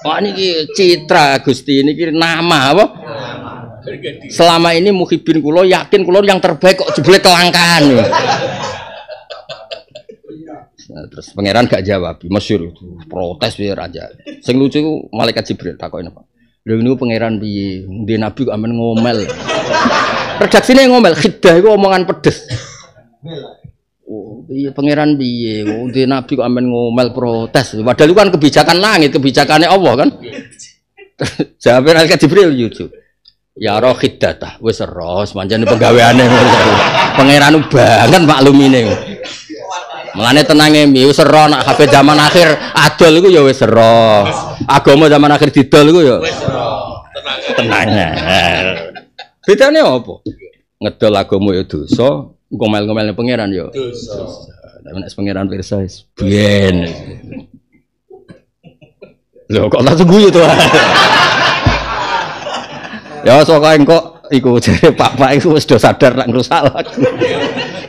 Wah niki citra Gusti niki nama apa? Selama ini muhibin kula yakin kula yang terbaik kok jebule kelangkaan. Nah, terus pangeran gak jawab, masyhur itu protes piye raja. Sing lucu ku malaikat Jibril takoki apa? Lha niku pangeran piye? Ndi nabi kok amen ngomel. Redaksine ngomel, khidah iku omongan pedes. Oh, piye pangeran piye? Ndi nabi kok amen ngomel protes. Padahal itu kan kebijakan langit, kebijakannya Allah kan. Jawab malaikat Jibril lucu. Ya roh khiddatah, wis roh, pancen penggaweane ngono. Pangeran banget maklumine. Mulane tenange mi wis ero nak kabeh zaman akhir adol iku ya wis ero. Agama zaman akhir didol iku ya wis ero. Tenange. Bedane apa? Ngedol agama ya dosa, ngomel-ngomelne pangeran ya dosa. Nek pangeran pirsa wis biyen. Lho kok langsung guyu to. Ya sok engko iku jare Pak iku wis do sadar nak ngrusak lagu.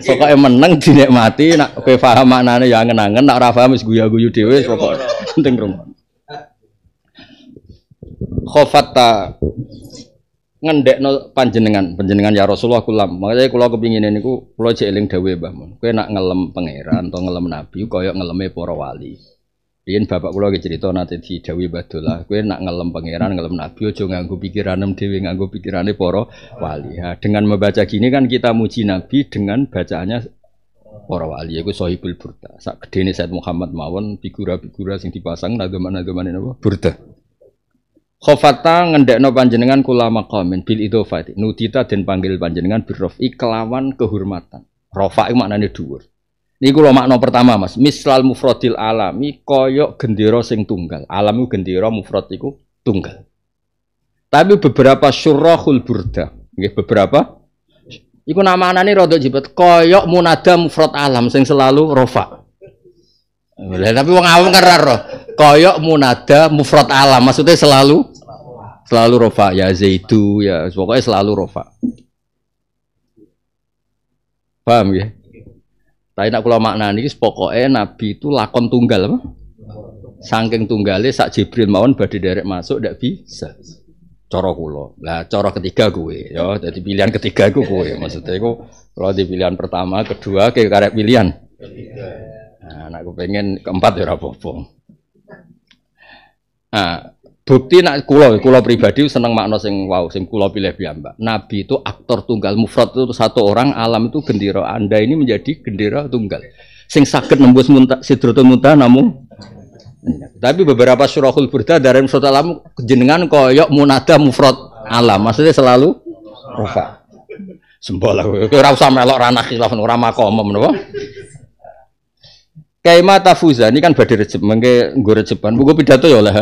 Pokoke meneng dinikmati nak kowe paham maknane ya angen-angen nak ora paham wis guyu-guyu dhewe pokoke penting rungokno. Khofata ngendekno panjenengan ya Rasulullah kulam. Makanya kula kepingine niku kula jek eling dawuhe Mbah Mun. Kowe nak ngelem pangeran atau ngelem nabi kaya ngeleme para wali. Riyen bapak kula iki cerita nate didhawuhi Mbah Dolah, kowe nak ngelem pangeran, ngelem nabi aja nganggo pikiranem dhewe, nganggo pikirane para wali. Ya, dengan membaca gini kan kita muji nabi dengan bacaannya para wali iku Shahibul Burda. Sak gedene Said Muhammad mawon figura-figura sing dipasang nagaman-nagamane napa? Burda. Khofata ngendekno panjenengan kula maqamin bil idhofati. Nudita den panggil panjenengan birrofi kelawan kehormatan. Rafa iku maknane dhuwur. Niku lho makna pertama Mas, mislal mufradil alami koyok gendera sing tunggal. Alam iku gendera, mufrad iku tunggal. Tapi beberapa syurahul burda, nggih beberapa iku namanane rada jebet koyok munada mufrad alam sing selalu rafa. Tapi wong awam kan ora koyok munada mufrad alam maksudnya selalu rafa ya Zaidu ya pokoknya selalu rafa. Paham ya? Tapi nak kula maknani iki pokoke nabi itu lakon tunggal apa? Saking tunggale sak Jibril mawon badhe derek masuk ndak bisa. Cara kula. Lah cara ketiga kowe ya. Dadi pilihan ketiga iku kowe. Maksudnya iku kalau di pilihan pertama, kedua kayak karek pilihan. Nah, anakku pengen keempat ya ora apa-apa. Nah, Bukti nak kula pribadi seneng makna sing wow sing kula pilih piyambak. Nabi itu aktor tunggal, mufrad itu satu orang, alam itu gendera. Anda ini menjadi gendera tunggal. Sing saged nembus Sidratul Muntaha namung. Tapi beberapa surahul burda dari surat alam jenengan koyok munada mufrad alam. Maksudnya selalu rofa. Sembola kowe ora usah melok ranah khilaf ora makom menapa. Kaima tafuza ini kan badhe rejeb mengke nggo rejeban. Buku pidato ya oleh.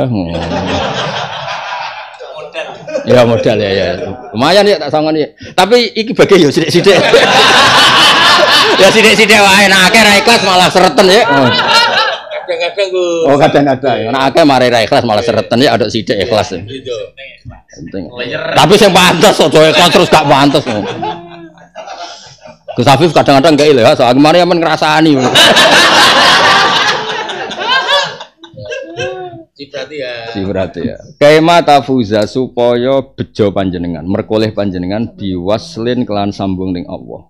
Ya modal ya. Lumayan ya tak sangoni. Tapi iki bagi yo sithik-sithik. Ya sithik-sithik wae nek akeh ra ikhlas malah sereten ya. Kadang-kadang ku. Oh kadang-kadang. Nek akeh mari ra ikhlas malah sereten ya ada sithik ikhlas. Gitu. Penting. Tapi sing pantes aja ikhlas terus gak pantes. Gus Afif kadang-kadang gak ilah, soal kemarin aman ngerasani. Berarti ya. Kaima tafuza supaya bejo panjenengan, merkoleh panjenengan biwaslin kelan sambung ning Allah.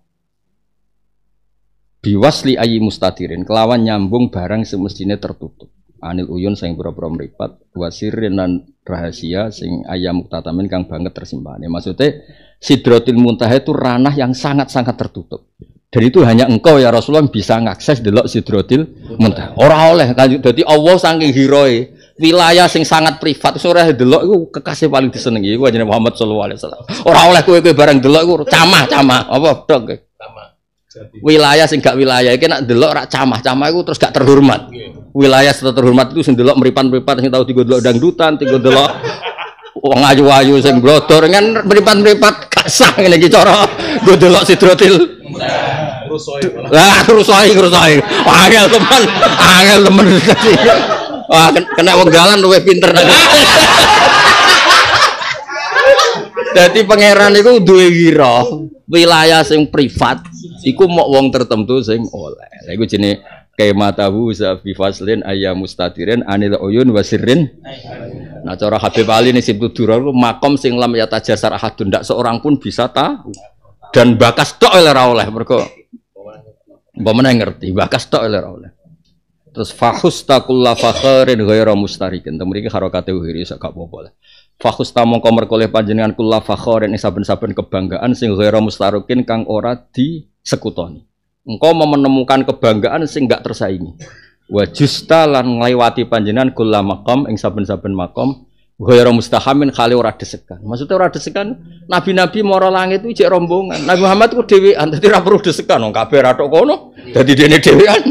Biwasli ayi mustatirin kelawan nyambung barang semestine tertutup. Anil uyun sing pura-pura mripat, wasirin lan rahasia sing ayam muktatamin kang banget tersimpan. Maksudnya Sidratul Muntaha itu ranah yang sangat-sangat tertutup. Dan itu hanya engkau ya Rasulullah bisa ngakses delok Sidratul Muntaha. Ora oleh kan dadi Allah saking hiroe wilayah sing sangat privat ora delok iku kekasih paling disenengi iku jenenge Muhammad sallallahu alaihi wasallam. Ora oleh kowe barang delok iku camah-camah apa dok. Wilayah sing gak wilayah iki nek delok rak camah-camah iku terus gak terhormat. Wilayah terhormat itu sing delok mripat-mripat sing tau digo delok dangdutan, digo delok wong ayu-ayu sing blodor kan mripat-mripat gak sah ngene iki cara go delok Sidratil. Lah rusoi. Angel temen. Wah, kena wong dalan luwih pinter. Dadi pangeran iku duwe wira, wilayah sing privat iku mok wong tertentu sing oleh. Lha iku jenenge kaimatahu za fi faslin ayyam mustatirin anil uyun wasirin. Nah cara Habib Ali Nisib Durar makom sing lam yatajasar ahadun ndak seorang pun bisa tahu. Dan bakas tok oleh mergo mbamane ngerti, bakas tok oleh. Terus fahusta kulla fakhirin ghairu mustarikin. Temu iki harokate wiri sak gak apa-apa lah. Fahusta mongko merkoleh panjenengan kulla fakhirin saben-saben kebanggaan sing ghairu mustarikin kang ora disekutoni. Engkau mau menemukan kebanggaan sing gak tersaingi. Wa justa lan ngliwati panjenengan kulla maqam ing saben-saben maqam ghairu mustahamin khali ora desekan. Maksudnya ora desekan, nabi-nabi mara langit itu jek rombongan. Nabi Muhammad ku dhewean, dadi ora perlu desekan wong kabeh ra tok kono. Dadi dene dhewean.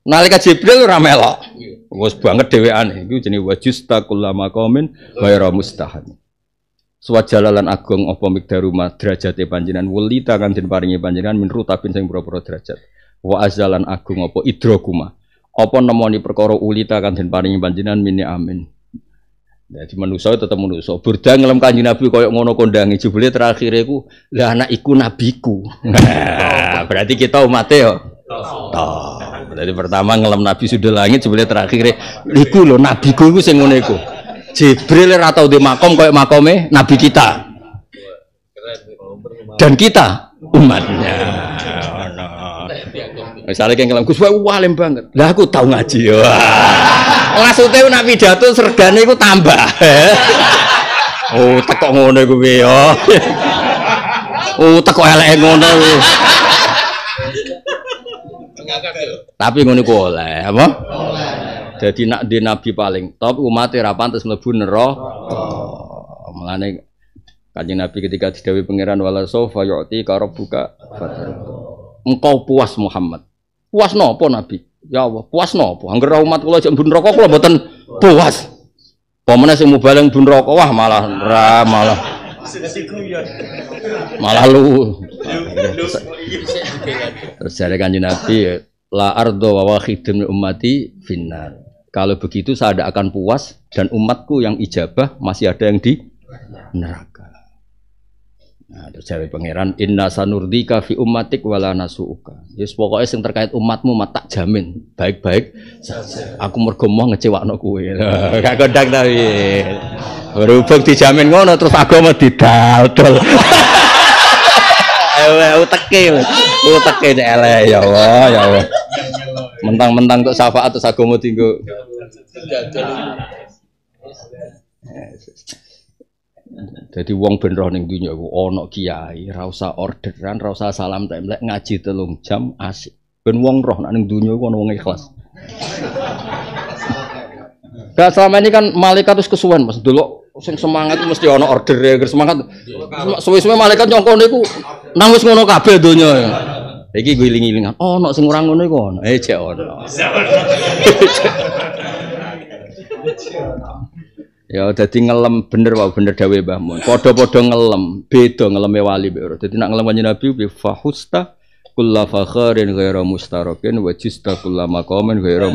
Nalika Jibril ora melok. Wes banget dhewean iku jenenge wajusta kullama qaumin ghairu mustaham. Swajalalan agung apa mikdaru derajate panjenengan wulita kang den paringi panjenengan min rutabin sing pira-pira derajat. Wa azalan agung apa idrakuma. Apa nemoni perkara ulita kang den paringi panjenengan mini amin. Jadi manusia tetap manusia. Burda ngelem Kanjeng Nabi koyok ngono kondangi jebule terakhir iku lah anak iku nabiku. Berarti kita umatnya yo. Toh. Jadi pertama ngelem Nabi sudah langit jebule terakhir iku lho nabiku iku sing ngono iku. Jibril ora tau di makom koyok makome nabi kita. Dan kita umatnya. Misalnya kayak ngelam Gus wah alim banget. Lah aku tahu ngaji. Maksudnya nak pidato sergane iku tambah. Oh, teko ngono iku piye yo. Oh, teko eleke ngono kuwi. Tapi ngono iku oleh, apa? Jadi nak di nabi paling top umat ora pantes mlebu neraka. Mulane Kanjeng Nabi ketika didhawuhi pangeran wala sofa yu'ti ka rabbuka engkau puas Muhammad. Puas napa Nabi? Ya Allah, puas napa? Angger umat kula jek mbun neraka kula mboten puas. Pemene sing mubaleng mbun neraka wah malah lu. Terus jare Kanjeng Nabi la ardo wa wahidun ummati finnar. Kalau begitu saya tidak akan puas dan umatku yang ijabah masih ada yang di neraka. Nah, terus jare pangeran inna sanurdika fi ummatik wala nasuuka. Yes pokoknya sing terkait umatmu tak jamin baik-baik saja. Aku mergo mau ngecewakno kowe. Gak kodang ta piye. Berhubung dijamin ngono terus agama didaldol. Uteke elek ya Allah. Mentang-mentang untuk syafaat terus agama tinggo. Jadi wong ben roh ning dunya iku ana kiai, ra usah orderan, ra usah salam templek ngaji 3 jam asik. Ben wong roh nek ning dunya iku ana wong ikhlas. Gak selama ini kan malaikat terus kesuwen Mas. Dulu sing semangat mesti ana order ya, semangat. Suwe-suwe malaikat nyongkone iku nang wis ngono kabeh donya. Iki gue iling-ilingan. Ono sing ora ngono iku ono. Jek ono. Ya dadi ngelem bener wae bener dawuh Mbah Mun. Padha-padha ngelem, beda ngeleme wali mbek. Dadi nek ngelem kanjeng Nabi bi fahusta kullu fakharin ghaira mustarakin wa jista kullu maqamin ghaira.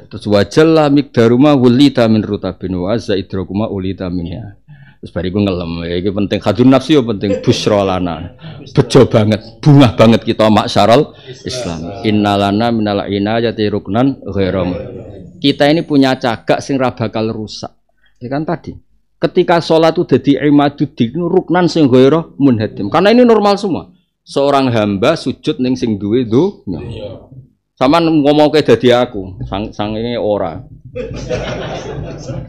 Terus wajalla miqdaruma wulita min rutabin wa zaidrakuma ulita minha. Terus bariku ngelem. Ya iki penting hadun nafsi yo penting busra lana. Bejo banget, bungah banget kita masyarul Islam. Innalana minal inayati ruknan ghaira. Kita ini punya cagak sing ra bakal rusak. Ya kan tadi, ketika sholat itu jadi imaduddin ruknan sing ghaira munhadim. Karena ini normal semua. Seorang hamba sujud ning sing duwe dunya. Sama ngomong ke dadi aku, sange ora.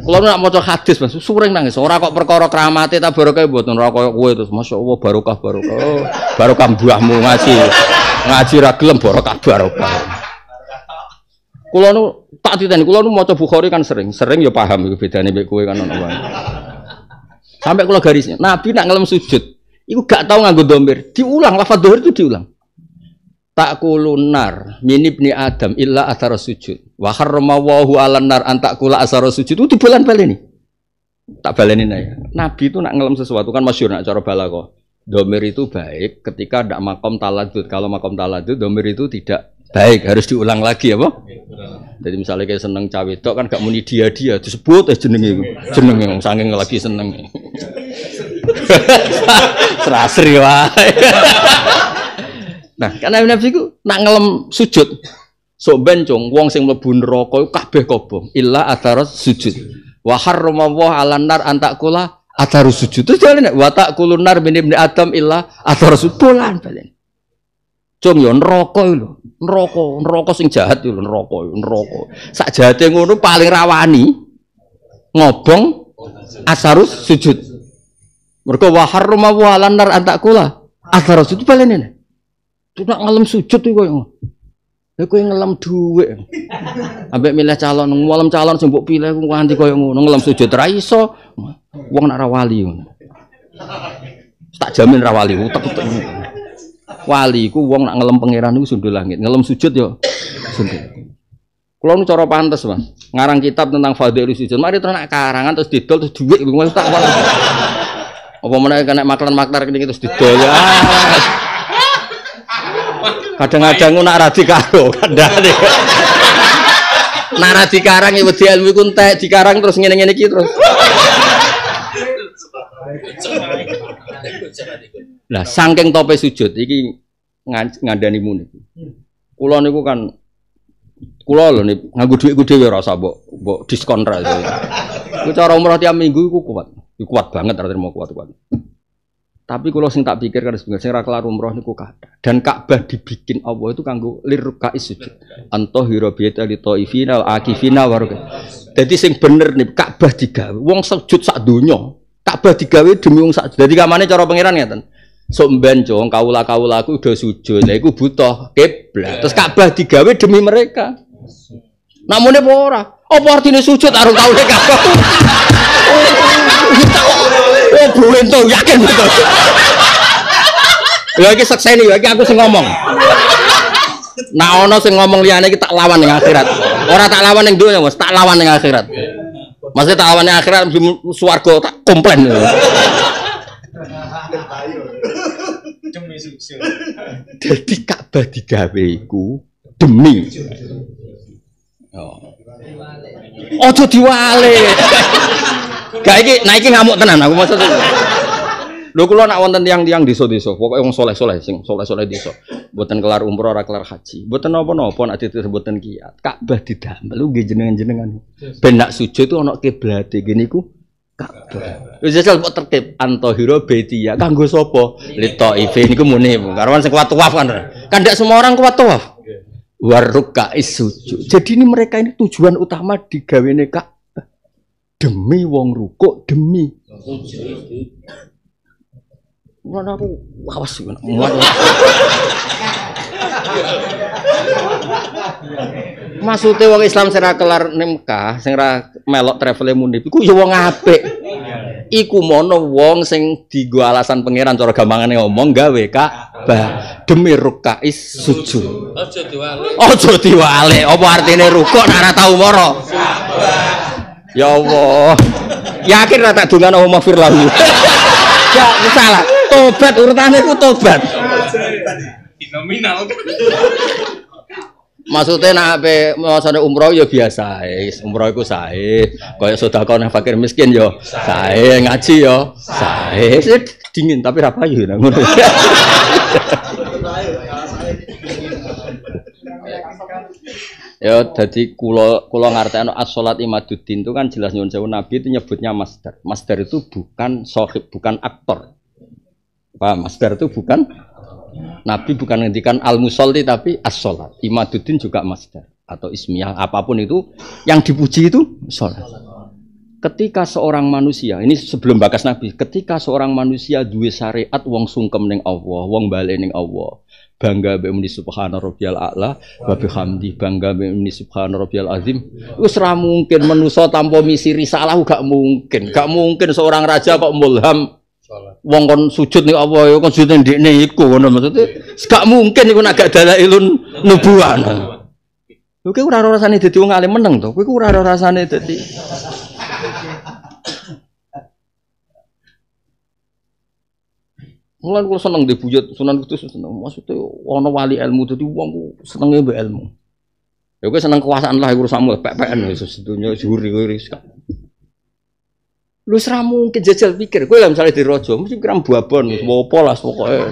Kalau nak maca hadis Mas, suring nangis. Ora kok perkara kramate ta barokah mboten ora koyo kowe terus masyaallah barokah. Oh, barokah mbuahmu ngaji. Ngaji ra gelem barokah. Kulo nu tak diteni, kulo nu maca Bukhari kan sering ya paham iku bedane mek kowe kan ono wae. Sampai kulo garisnya, Nabi nak ngelem sujud, iku gak tau nganggo dhamir, diulang lafaz dhamir itu diulang. Takulun nar min ibni Adam illa athara sujud. Wa harrama Allahu 'alan nar an takula athara sujud. Itu dibolan-baleni. Tak baleni ae. Nabi itu nak ngelem sesuatu kan masyhur nak cara balaghah. Dhamir itu baik ketika ndak makom taladud. Kalau makom taladud dhamir itu tidak baik, harus diulang lagi apa? Jadi misalnya kayak seneng cawe tok kan gak muni dia disebut jenenge wong saking lagi seneng. Serasri wae. Nah, karena Nabi ku nak ngelem sujud. Sok ben cung wong sing mlebu neraka kabeh kobong illa atharas sujud. Wa harramallahu 'alan nar antakula atharus sujud. Terus jane wa taqulun nar min ibni Adam illa atharus bolan balen. Cung yo neraka lho. Neraka sing jahat lho neraka. Sak jahate ngono paling rawani ngobong asarus sujud. Mergo wa harrama wa lanar antakula asarus sujud balene. Tu nak ngelem sujud iku koyo. Lha kowe ngelem dhuwit. Ambek milih calon, ngelem calon sing mbok pilih ku nganti koyo ngono ngelem sujud ra iso. Wong nak ra wali ngono. Tak jamin ra wali utek-utek. Wali ku wong nak ngelem pangeran niku sundul langit, ngelem sujud yo sundul. Kula nu cara pantes, Mas. Ngarang kitab tentang fadhilus sujud. Mari terus nak karangan terus didol terus dhuwit wis tak wali. Apa meneh kena maklar kene terus didol ya. Kadang-kadang nak radi karo, kandhane. Nak radi karang ya wedi ilmu iku entek, dikarang terus ngene-ngene iki terus. Lah saking tope sujud iki ngandani muni. Kula niku kan kula lho nganggo dhuwitku dhewe ora usah mbok diskon ra. Iku cara umroh tiap minggu iku kuat. Iku kuat banget ra terima kuat. Tapi kalau sing tak pikir kan sebenarnya sing ra kelar umroh niku kathah. Dan Ka'bah dibikin Allah itu kanggo lirukais sujud. Antahira bi'ata li taifina al akifina warga. Dadi sing bener nih Ka'bah digawe wong sujud sak donya. Ka'bah digawe demi wong sak. Dadi kamane cara pangeran ngeten. Sok mben jong kaula-kaulaku udah sujud. Lah iku butuh kiblat. Terus Ka'bah digawe demi mereka. Namune apa ora? Apa artine sujud arung kaule Ka'bah? Oh, buento yakin betul. Ya iki sekseni ya iki aku sing ngomong. Nah ono sing ngomong liyane iki tak lawan ning akhirat. Ora tak lawan ning dunya, Mas, tak lawan ning akhirat. Maksudnya tak lawan ning akhirat swarga tak komplain. Demi sujud. Dadi Ka'bah digawe iku demi. Ojo diwale. Gak iki, nah iki ngamuk tenan aku maksud. Lho kula nak wonten tiyang-tiyang desa-desa, pokoke wong saleh-saleh sing saleh-saleh desa. Mboten kelar umroh ora kelar haji. Mboten napa-napa nek disebuten kiat. Ka'bah didamel nggih jenengan-jenengan. Ben nak sujud itu ana kiblate ngene iku Ka'bah. Wis jajal kok tertib antahira baitia kanggo sapa? Li taife niku muni karuan sing kuat tawaf kan. Kan ndak semua orang kuat tawaf. Warruka sujud. Jadi ini mereka ini tujuan utama digawene Ka'bah. demi wong rukuk demi. Mana aku awas muat. Maksudnya wong Islam sing ra kelar Mekah, sing ra melok travel mundip iku ya wong apik. Iku mono wong sing dienggo alasan pangeran cara gampangane ngomong gawe Ka'bah demi rukais sujud. Aja diwalik. Aja diwalik. Apa artine rukuk nek ora tau mara? Ya Allah. Yakin ra tak dongano mafir lahu. Ya salah. Tobat urutane ku tobat. Nominal. Maksudnya nak ape masane umroh ya biasa, umroh iku sae. Kaya sedekah nang fakir miskin ya sae, ngaji ya sae. Dingin tapi ra payu nang ngono. Ya dadi kula ngartekno as-shalat imaduddin itu kan jelas nyuwun sewu Nabi itu nyebutnya masdar. Masdar itu bukan sahib, bukan aktor. Paham? Masdar itu bukan Nabi bukan ngendikan al-musolli tapi as-sholat. Imaduddin juga masdar atau ismiyah apapun itu yang dipuji itu sholat. Ketika seorang manusia, ini sebelum bakas Nabi, ketika seorang manusia duwe syariat wong sungkem ning Allah, wong bali ning Allah, bangga be muni subhana rabbiyal a'la wa bihamdi, bangga be muni subhana rabbiyal azim. Wis ra mungkin manusa tanpa misi risalah gak mungkin. Gak mungkin seorang raja kok mulham wong kon sujud ning apa ya kon sujud ning ndekne iku ngono maksudnya gak mungkin iku nek gak dalailun nubuwah. Lho kowe ora rasane dadi wong alim meneng to. Kowe ora rasane dadi Mulan kula seneng dibuyut Sunan Kudus seneng. Maksudnya ana wali ilmu dadi wong ku senenge mbek ilmu. Ya kowe seneng kekuasaan lah iku urusanmu pek-peken wis sedunya juri-juri sak. Lu seram mungkin jajal pikir, gue lah misalnya di Rojo, mesti pikiran buabon, mau polas pokoknya.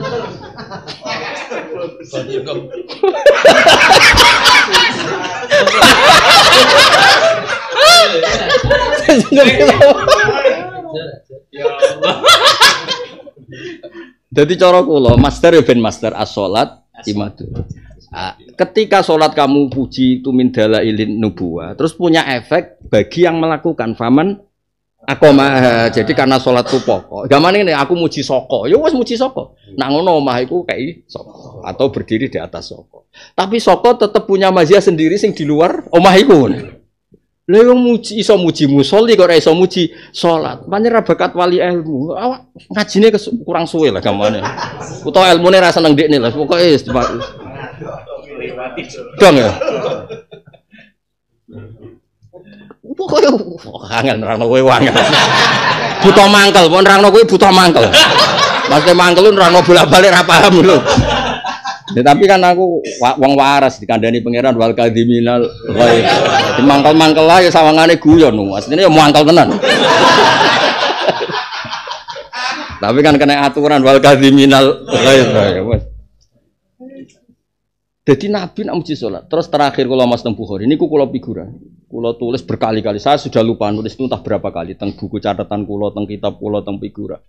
Jadi cara kula, master ya ben master as-sholat imadu. Ketika sholat kamu puji itu min dalailin nubuwah, terus punya efek bagi yang melakukan faman akoma. Jadi karena sholat itu pokok. Gampang ini aku muji soko, ya wes muji soko. Nak ngono omah iku kayak soko atau berdiri di atas soko. Tapi soko tetap punya mazhab sendiri sing di luar omah iku. Lha wong muji iso muji musolli kok ora iso muji sholat. Pancen ra bakat wali ilmu. Awak ngajine kurang suwe lah gampangane. Utawa ilmune ra seneng ndekne lah. Pokoke wis dong ya. Pokoknya angel nerangno kowe wangel. Buta mangkel, pon nerangno kowe buta mangkel. Maksudnya mangkel lu nerangno bolak-balik ra paham lho. Ya, tapi kan aku wong waras dikandani pangeran wal kadhiminal ghaib. Di mangkel-mangkel lah ya sawangane guyon. Asline ya mangkel tenan. Tapi kan kena aturan wal kadhiminal ghaib. Jadi Nabi nak muji sholat. Terus terakhir kalau Mas Bukhari ini kula figuran. Kula tulis berkali-kali. Saya sudah lupa nulis itu entah berapa kali. Teng buku catatan kula, teng kitab kula, teng figura.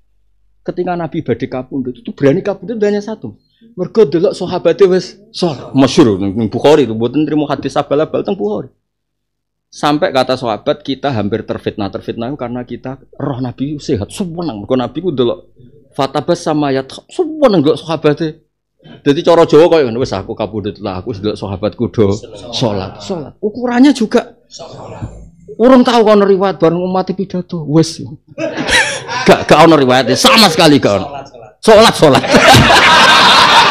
Ketika Nabi badhe kapundhut itu berani kapundhut hanya satu. Mergo delok sahabate wis sholat. Masyhur ning Bukhari itu mboten trimo hadis abal-abal teng Bukhari. Sampai kata sahabat kita hampir terfitnah karena kita roh Nabi sehat. Suweneng mergo Nabi ku delok fatabas sama ya suweneng delok sahabate. Jadi cara Jawa kaya ngono wis aku kapundhut lah aku ndelok sahabatku do salat. Ukurannya juga urung tahu kono riwayat bareng umat pidato wis. Gak ono riwayatnya sama sekali gak ono. Salat.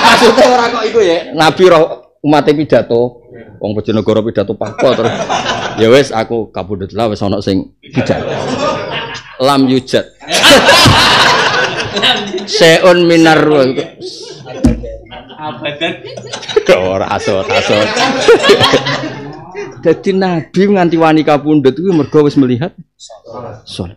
Maksudnya ora kok iku ya. Nabi roh umat pidato wong Bojonegoro pidato papo terus ya wis aku kapundhut lah wis ono sing pidato. Lam yujad. Seun minar abadan ora asot. Dadi Nabi nganti wani kapundhut kuwi mergo wis melihat salat.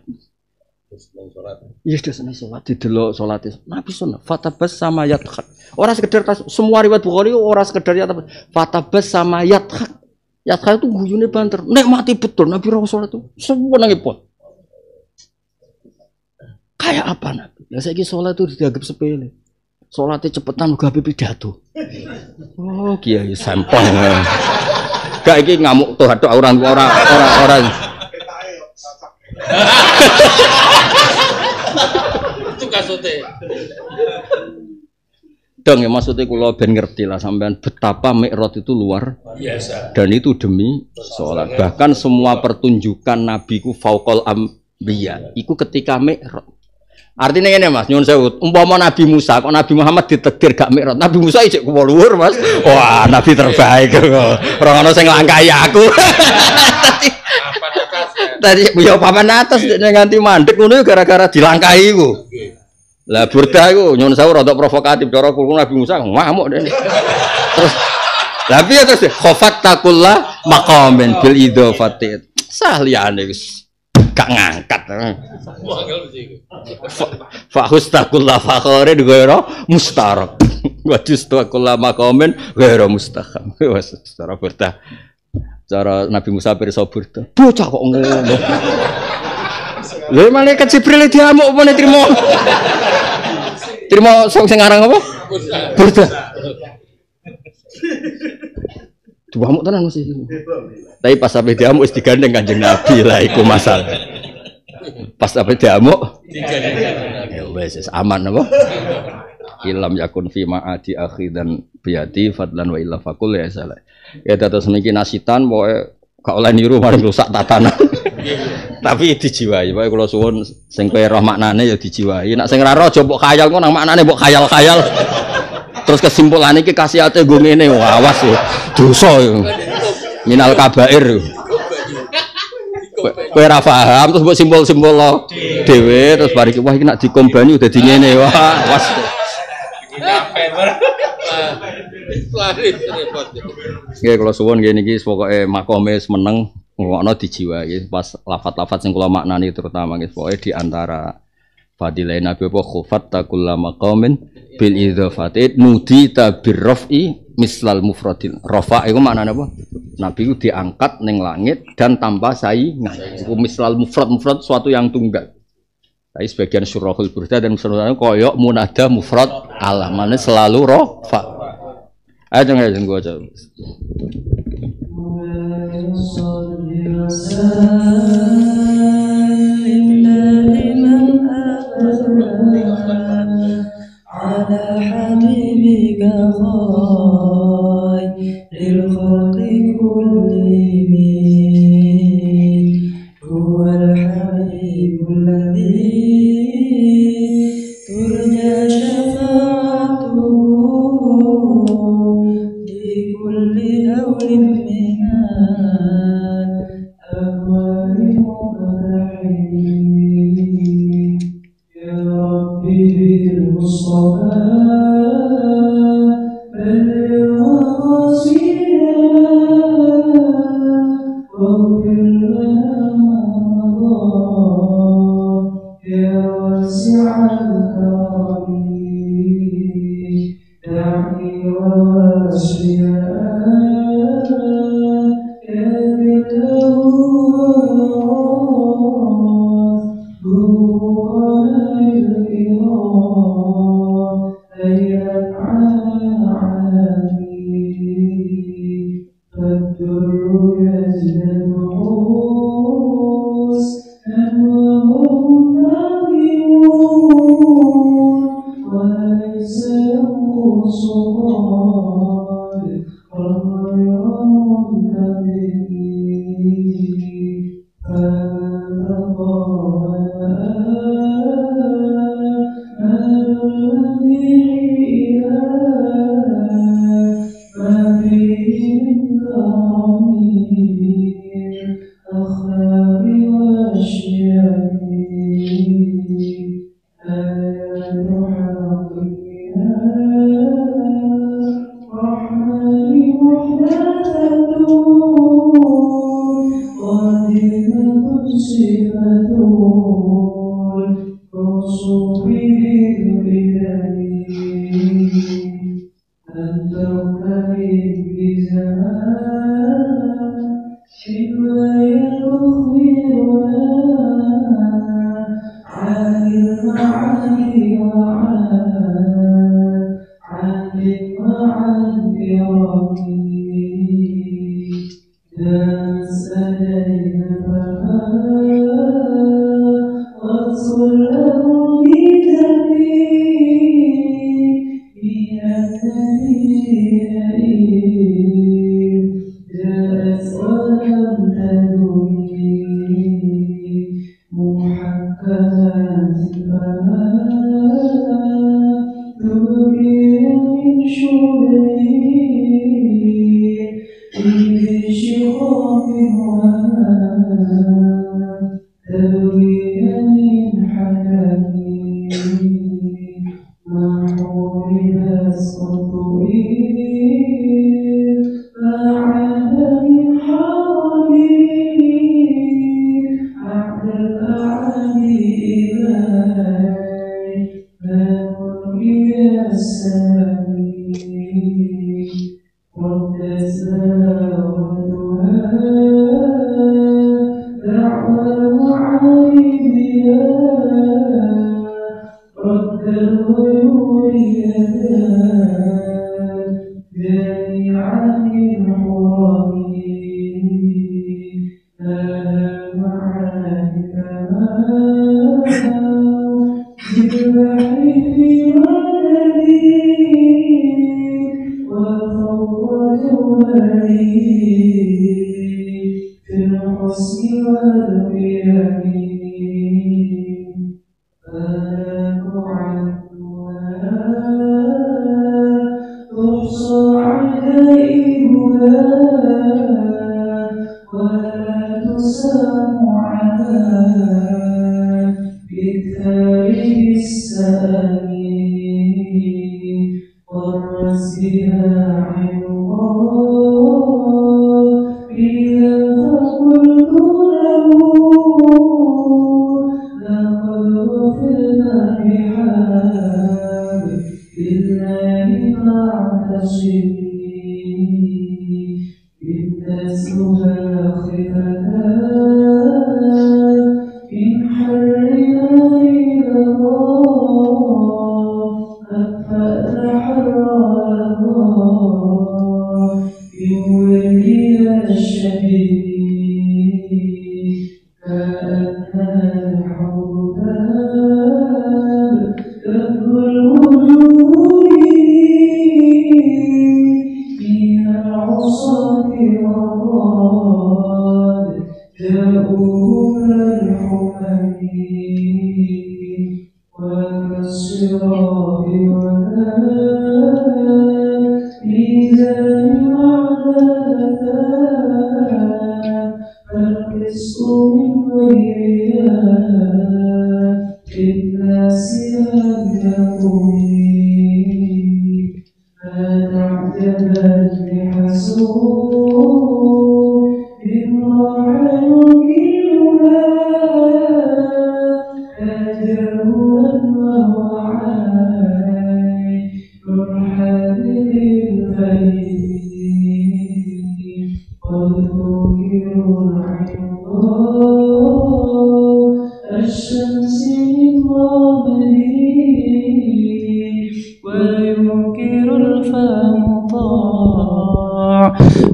Iya sudah seneng salat didelok salate. Nabi sunah fatabas sama yadhak. Ora sekedar semua riwayat Bukhari ora sekedar ya fatabas sama yadhak. Yadhak itu guyune banter. Nek mati betul Nabi ora salat itu. Sewenenge pol. Kayak apa Nabi? Lah saiki salat itu dianggap sepele. Salatnya cepetan uga pidato. Oh, kiai sampah. Gak iki ngamuk tuh orang. Itu kasute. Dong ya maksudnya kula ben ngerti lah sampean betapa Mi'raj itu luar Biasa. dan itu demi sholat. Bahkan semua pertunjukan Nabi ku fauqal anbiya iku ketika Mi'raj. Artinya ini Mas, nyuwun sewu, umpama Nabi Musa kok Nabi Muhammad ditakdir gak Mi'raj. Nabi Musa ijek kuwo luhur Mas. Wah, Nabi terbaik kok. Ora ono sing langkai aku. Tadi yo papan atas nganti mandek ngono gara-gara dilangkai iku. Lah Burda iku nyuwun sewu rada provokatif cara kulo Nabi Musa ngamuk dene. Terus lah piye terus khofat takullah maqamin bil idhafati. Sahliyane wis gak ngangkat. Fa hustakullah fakhore ghairu mustarak. Wa justakullah maqamin ghairu mustaham. Wes cara Burda. Cara Nabi Musa pirsa Burda. Bocah kok ngono. Lha malaikat Jibril diamuk apa ne trimo? Trimo sing aran apa? Burda. Diamuk tenan mesti. Tapi pas sampai diamuk wis digandeng Kanjeng Nabi lah iku masalah. Pas sampai diamuk digandeng. Ya wis aman apa? Ilam yakun fi ma'adi akhi dan biati fadlan wa illa fakul ya salah. Ya terus niki nasitan pokoke gak oleh niru mari rusak tatanan. Tapi dijiwai, pokoke kula suwun sing kowe roh maknane ya dijiwai. Nek sing ora roh aja mbok khayal ngono nang maknane mbok khayal-khayal. Terus kesimpulan iki kasihate nggo ngene, awas yo. Dosa yo. Minal kabair. Kowe ora paham terus mbok simpul-simpul dhewe terus bari wah iki nek dikombani udah di ngene. Wah, awas. Nggih kula suwun nggih niki pokoke makome meneng ngono dijiwai pas lafat-lafat sing kula maknani terutama nggih pokoke di antara fadilah Nabi apa khufat takulla maqamin bil idhafati nudi tabirrafi mislal mufradil. Rafa iku maknane apa? Nabi itu diangkat ning langit dan tanpa saingan. Iku mislal mufrad suatu yang tunggal. Tapi sebagian surahul burda dan surahnya koyok munada mufrad alamane selalu rafa. Ayo jangan gua aja.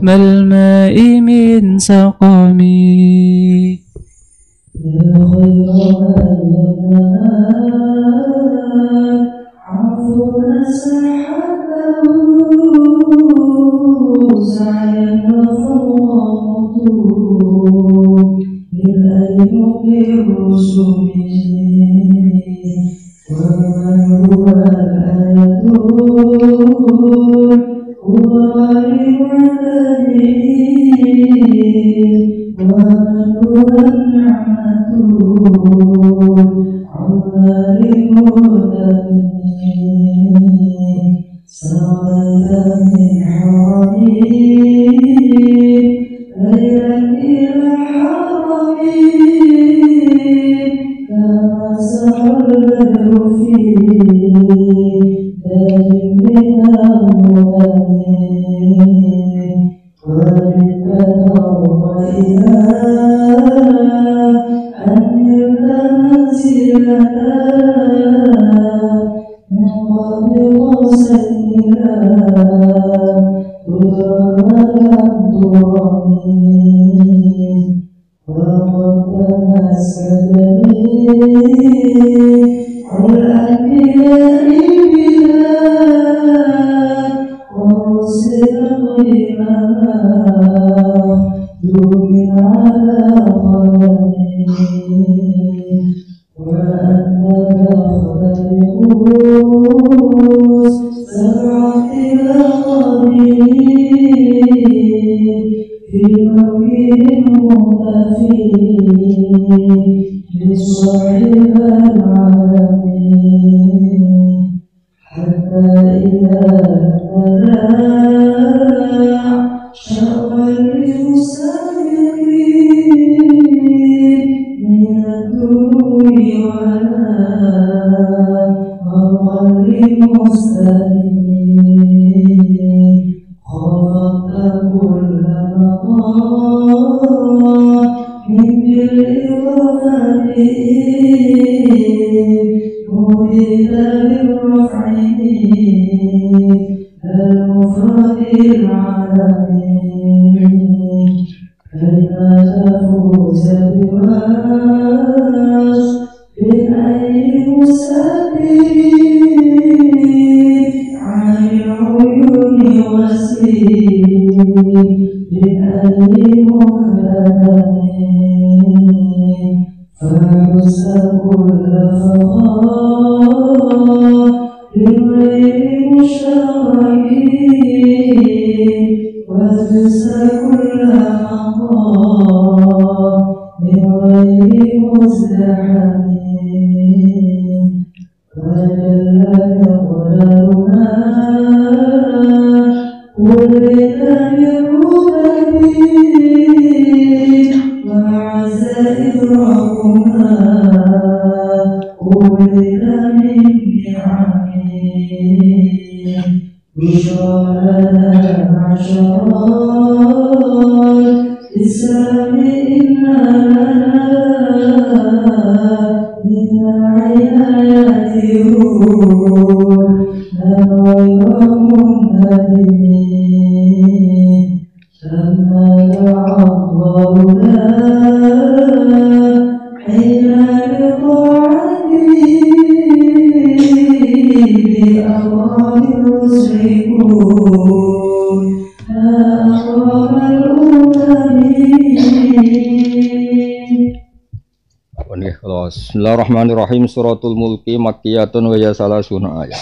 ما الماء من سقمي يا خير عفونا سحبه سعيا وفوضه للأيوب الرسل ومن هو الآية هو ومن هو النعمة عظيم الأمين صعد من حرمي ليلا إلى حرمي كما سعى البدر فيه داجم من المؤمنين وردنا وإلى أن منزلنا من قبل قوسين ترمين وقد تمسكني الأنبياء بها ورسل غيرها دون على قدمي وأنت دخل الرؤوس سبعة إلى صاحب العالمين حتى إذا تلاع شر المسافرين من الدروب ولا أول المستقيم خافت كل مقام من بالإضافة مهد بالرفع المفرد العالمين كيف تفوز بواس بالأي مسافرين عن العيون وسيل بالأي مكرمين فحس كل فخار بغير مشركين وتنس كل مقام من غير مزدحمين وجل يقدرنا ولد بالرتب وعز إدراكنا ولد من نعمه بشرى لنا معشر الإسلام إنا لنا من العنايات غير منهدمين لما دعا الله لنا حين لطاعته بأوامر المشركون لا أقرب الأمم. Bismillahirrahmanirrahim. Suratul Mulki makkiyatun wa ya salasuna ayat.